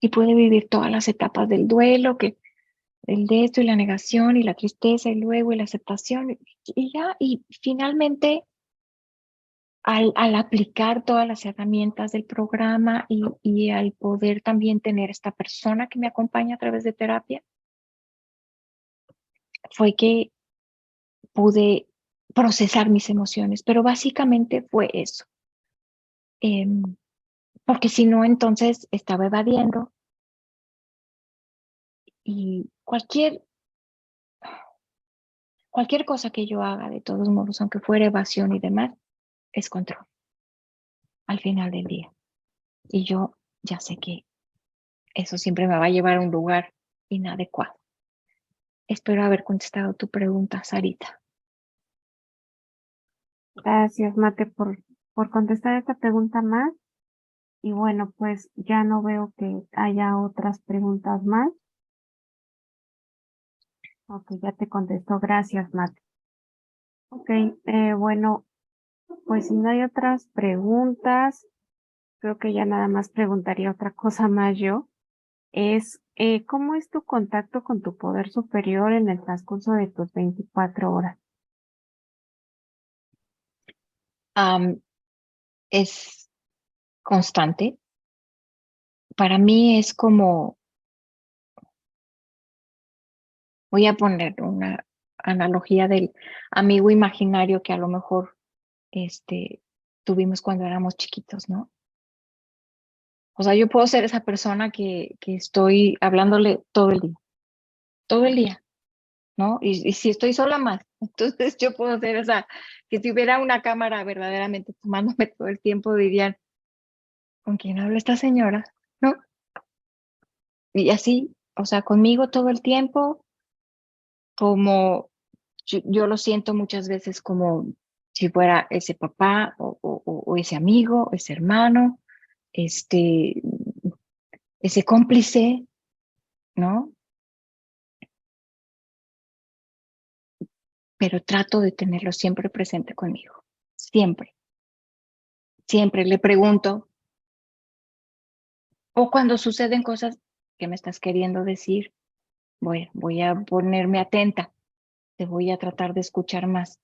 [SPEAKER 2] y pude vivir todas las etapas del duelo, que el de esto y la negación y la tristeza y luego y la aceptación, y ya, y finalmente al aplicar todas las herramientas del programa y al poder también tener esta persona que me acompaña a través de terapia, fue que pude procesar mis emociones, pero básicamente fue eso. Porque si no, entonces estaba evadiendo y cualquier cosa que yo haga, de todos modos, aunque fuera evasión y demás, es control al final del día. Y yo ya sé que eso siempre me va a llevar a un lugar inadecuado. Espero haber contestado tu pregunta, Sarita.
[SPEAKER 1] Gracias, Mate, por contestar esta pregunta más. Y bueno, pues ya no veo que haya otras preguntas más. Ok, ya te contestó. Gracias, Mate. Ok, bueno, pues si no hay otras preguntas, creo que ya nada más preguntaría otra cosa más yo. ¿Cómo es tu contacto con tu poder superior en el transcurso de tus 24 horas?
[SPEAKER 2] Es constante. Para mí es como, voy a poner una analogía del amigo imaginario que a lo mejor tuvimos cuando éramos chiquitos, ¿no? O sea, yo puedo ser esa persona que estoy hablándole todo el día, ¿no? Y si estoy sola más, entonces yo puedo ser esa, que si hubiera una cámara verdaderamente tomándome todo el tiempo, dirían, ¿con quién habla esta señora? ¿No? Y así, o sea, conmigo todo el tiempo, como yo lo siento muchas veces como si fuera ese papá o ese amigo, ese hermano, ese cómplice, ¿no? Pero trato de tenerlo siempre presente conmigo, siempre, siempre le pregunto, o cuando suceden cosas que me estás queriendo decir, voy a ponerme atenta, te voy a tratar de escuchar más.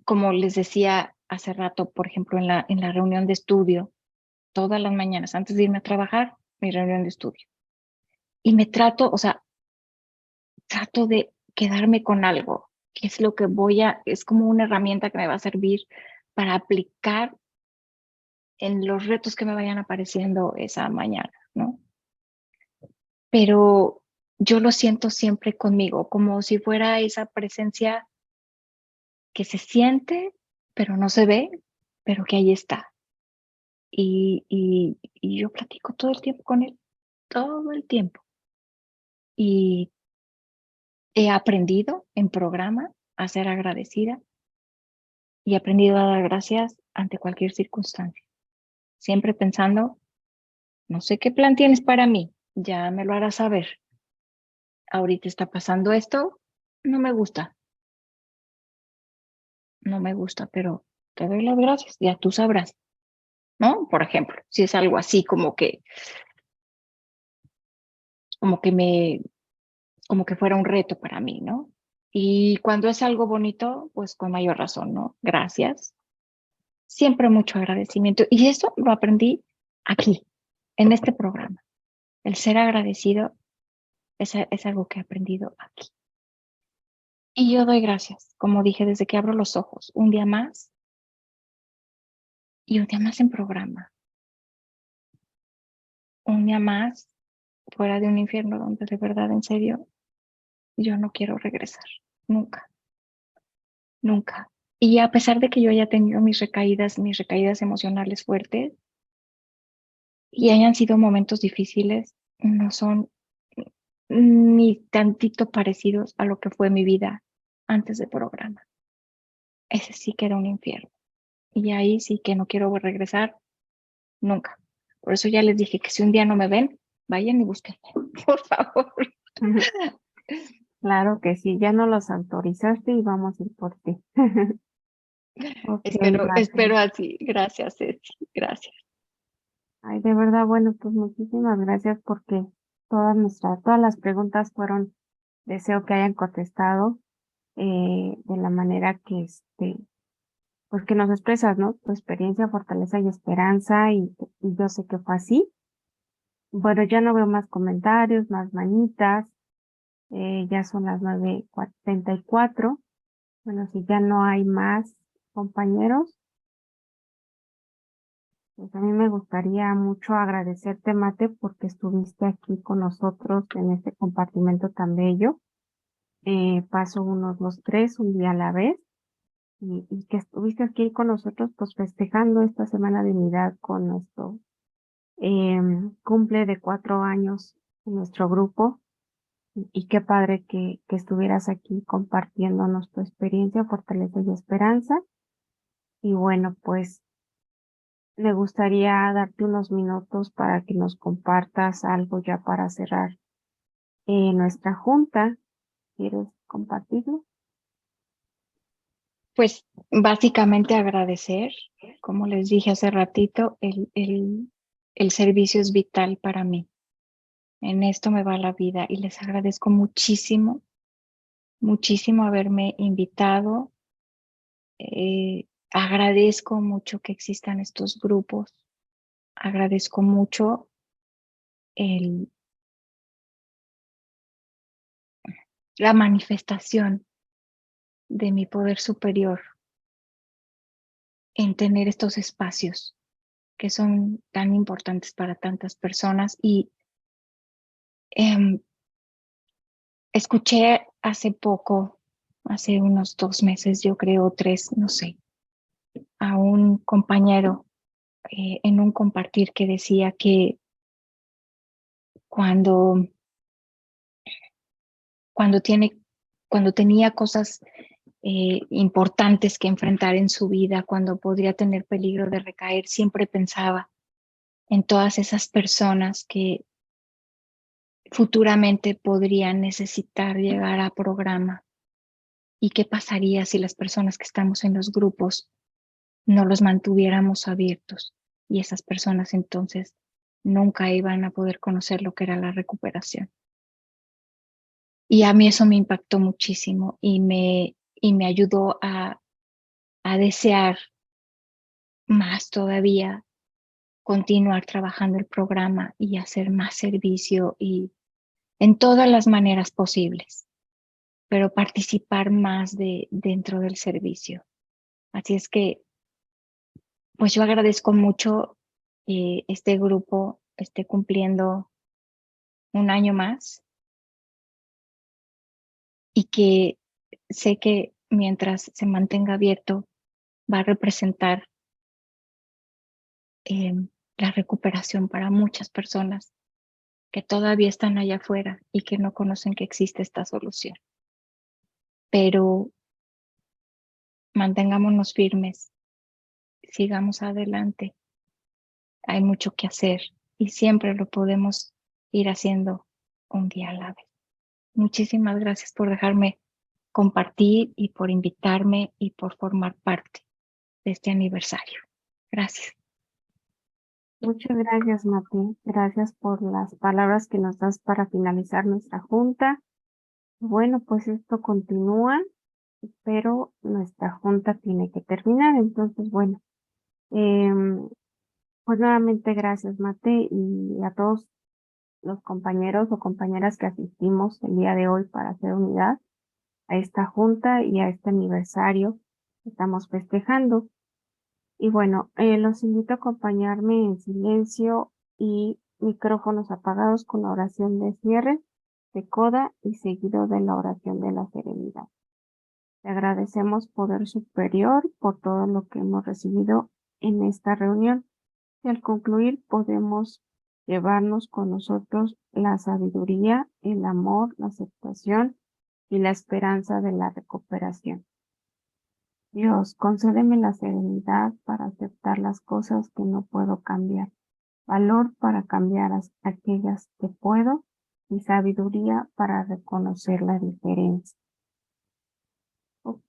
[SPEAKER 2] Como les decía hace rato, por ejemplo, en la reunión de estudio, todas las mañanas, antes de irme a trabajar, mi reunión de estudio. Y me trato, o sea, trato de quedarme con algo, que es lo que es como una herramienta que me va a servir para aplicar en los retos que me vayan apareciendo esa mañana, ¿no? Pero yo lo siento siempre conmigo, como si fuera esa presencia que se siente, pero no se ve, pero que ahí está. Y yo platico todo el tiempo con él, todo el tiempo. Y he aprendido en programa a ser agradecida y he aprendido a dar gracias ante cualquier circunstancia. Siempre pensando, no sé qué plan tienes para mí, ya me lo harás saber. Ahorita está pasando esto, no me gusta, no me gusta, pero te doy las gracias, ya tú sabrás, ¿no? Por ejemplo, si es algo así como que me, como que fuera un reto para mí, ¿no? Y cuando es algo bonito, pues con mayor razón, ¿no? Gracias. Siempre mucho agradecimiento. Y eso lo aprendí aquí, en este programa. El ser agradecido es algo que he aprendido aquí. Y yo doy gracias, como dije, desde que abro los ojos, un día más y un día más en programa. Un día más fuera de un infierno donde de verdad, en serio, yo no quiero regresar. Nunca, nunca. Y a pesar de que yo haya tenido mis recaídas emocionales fuertes y hayan sido momentos difíciles, no son ni tantito parecidos a lo que fue mi vida antes del programa. Ese sí que era un infierno. Y ahí sí que no quiero regresar nunca. Por eso ya les dije que si un día no me ven, vayan y búsquenme, por favor.
[SPEAKER 1] Claro que sí, ya no los autorizaste y vamos a ir por ti. Ok, Mate.
[SPEAKER 2] Espero así. Gracias, Ceci. Gracias.
[SPEAKER 1] Ay, de verdad, bueno, pues muchísimas gracias porque todas las preguntas fueron, deseo que hayan contestado de la manera que pues que nos expresas, ¿no? Tu experiencia, fortaleza y esperanza, y yo sé que fue así. Bueno, ya no veo más comentarios, más manitas, ya son las 9:44. Bueno, si ya no hay más compañeros, pues a mí me gustaría mucho agradecerte, Mate, porque estuviste aquí con nosotros en este compartimento tan bello. Paso unos los tres, un día a la vez, y que estuviste aquí con nosotros, pues festejando esta semana de unidad con nuestro cumple de 4 años en nuestro grupo. Y qué padre que estuvieras aquí compartiéndonos tu experiencia, fortaleza y esperanza. Y bueno, pues me gustaría darte unos minutos para que nos compartas algo ya para cerrar nuestra junta. ¿Quieres compartirlo?
[SPEAKER 2] Pues básicamente agradecer, como les dije hace ratito, el servicio es vital para mí. En esto me va la vida y les agradezco muchísimo, muchísimo haberme invitado. Agradezco mucho que existan estos grupos. Agradezco mucho el, la manifestación de mi poder superior en tener estos espacios que son tan importantes para tantas personas. Y escuché hace poco, hace unos 2 meses, yo creo 3, no sé, a un compañero en un compartir que decía que cuando, cuando, tiene, cuando tenía cosas importantes que enfrentar en su vida, cuando podría tener peligro de recaer, siempre pensaba, en todas esas personas que futuramente podrían necesitar llegar a programa. ¿Y qué pasaría si las personas que estamos en los grupos no los mantuviéramos abiertos? Y esas personas entonces nunca iban a poder conocer lo que era la recuperación. Y a mí eso me impactó muchísimo y me ayudó a desear más todavía continuar trabajando el programa y hacer más servicio y en todas las maneras posibles, pero participar más dentro del servicio. Así es que, pues yo agradezco mucho este grupo esté cumpliendo un año más y que sé que mientras se mantenga abierto va a representar la recuperación para muchas personas que todavía están allá afuera y que no conocen que existe esta solución. Pero mantengámonos firmes, sigamos adelante. Hay mucho que hacer y siempre lo podemos ir haciendo un día a la vez. Muchísimas gracias por dejarme compartir y por invitarme y por formar parte de este aniversario. Gracias.
[SPEAKER 1] Muchas gracias, Mati. Gracias por las palabras que nos das para finalizar nuestra junta. Bueno, pues esto continúa, pero nuestra junta tiene que terminar. Entonces, bueno, pues nuevamente gracias, Mate, y a todos los compañeros o compañeras que asistimos el día de hoy para hacer unidad a esta junta y a este aniversario que estamos festejando. Y bueno, los invito a acompañarme en silencio y micrófonos apagados con la oración de cierre de coda y seguido de la oración de la serenidad. Te agradecemos, Poder Superior, por todo lo que hemos recibido en esta reunión. Y al concluir podemos llevarnos con nosotros la sabiduría, el amor, la aceptación y la esperanza de la recuperación. Dios, concédeme la serenidad para aceptar las cosas que no puedo cambiar, valor para cambiar aquellas que puedo y sabiduría para reconocer la diferencia. Ok,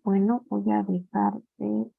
[SPEAKER 1] bueno, voy a dejar de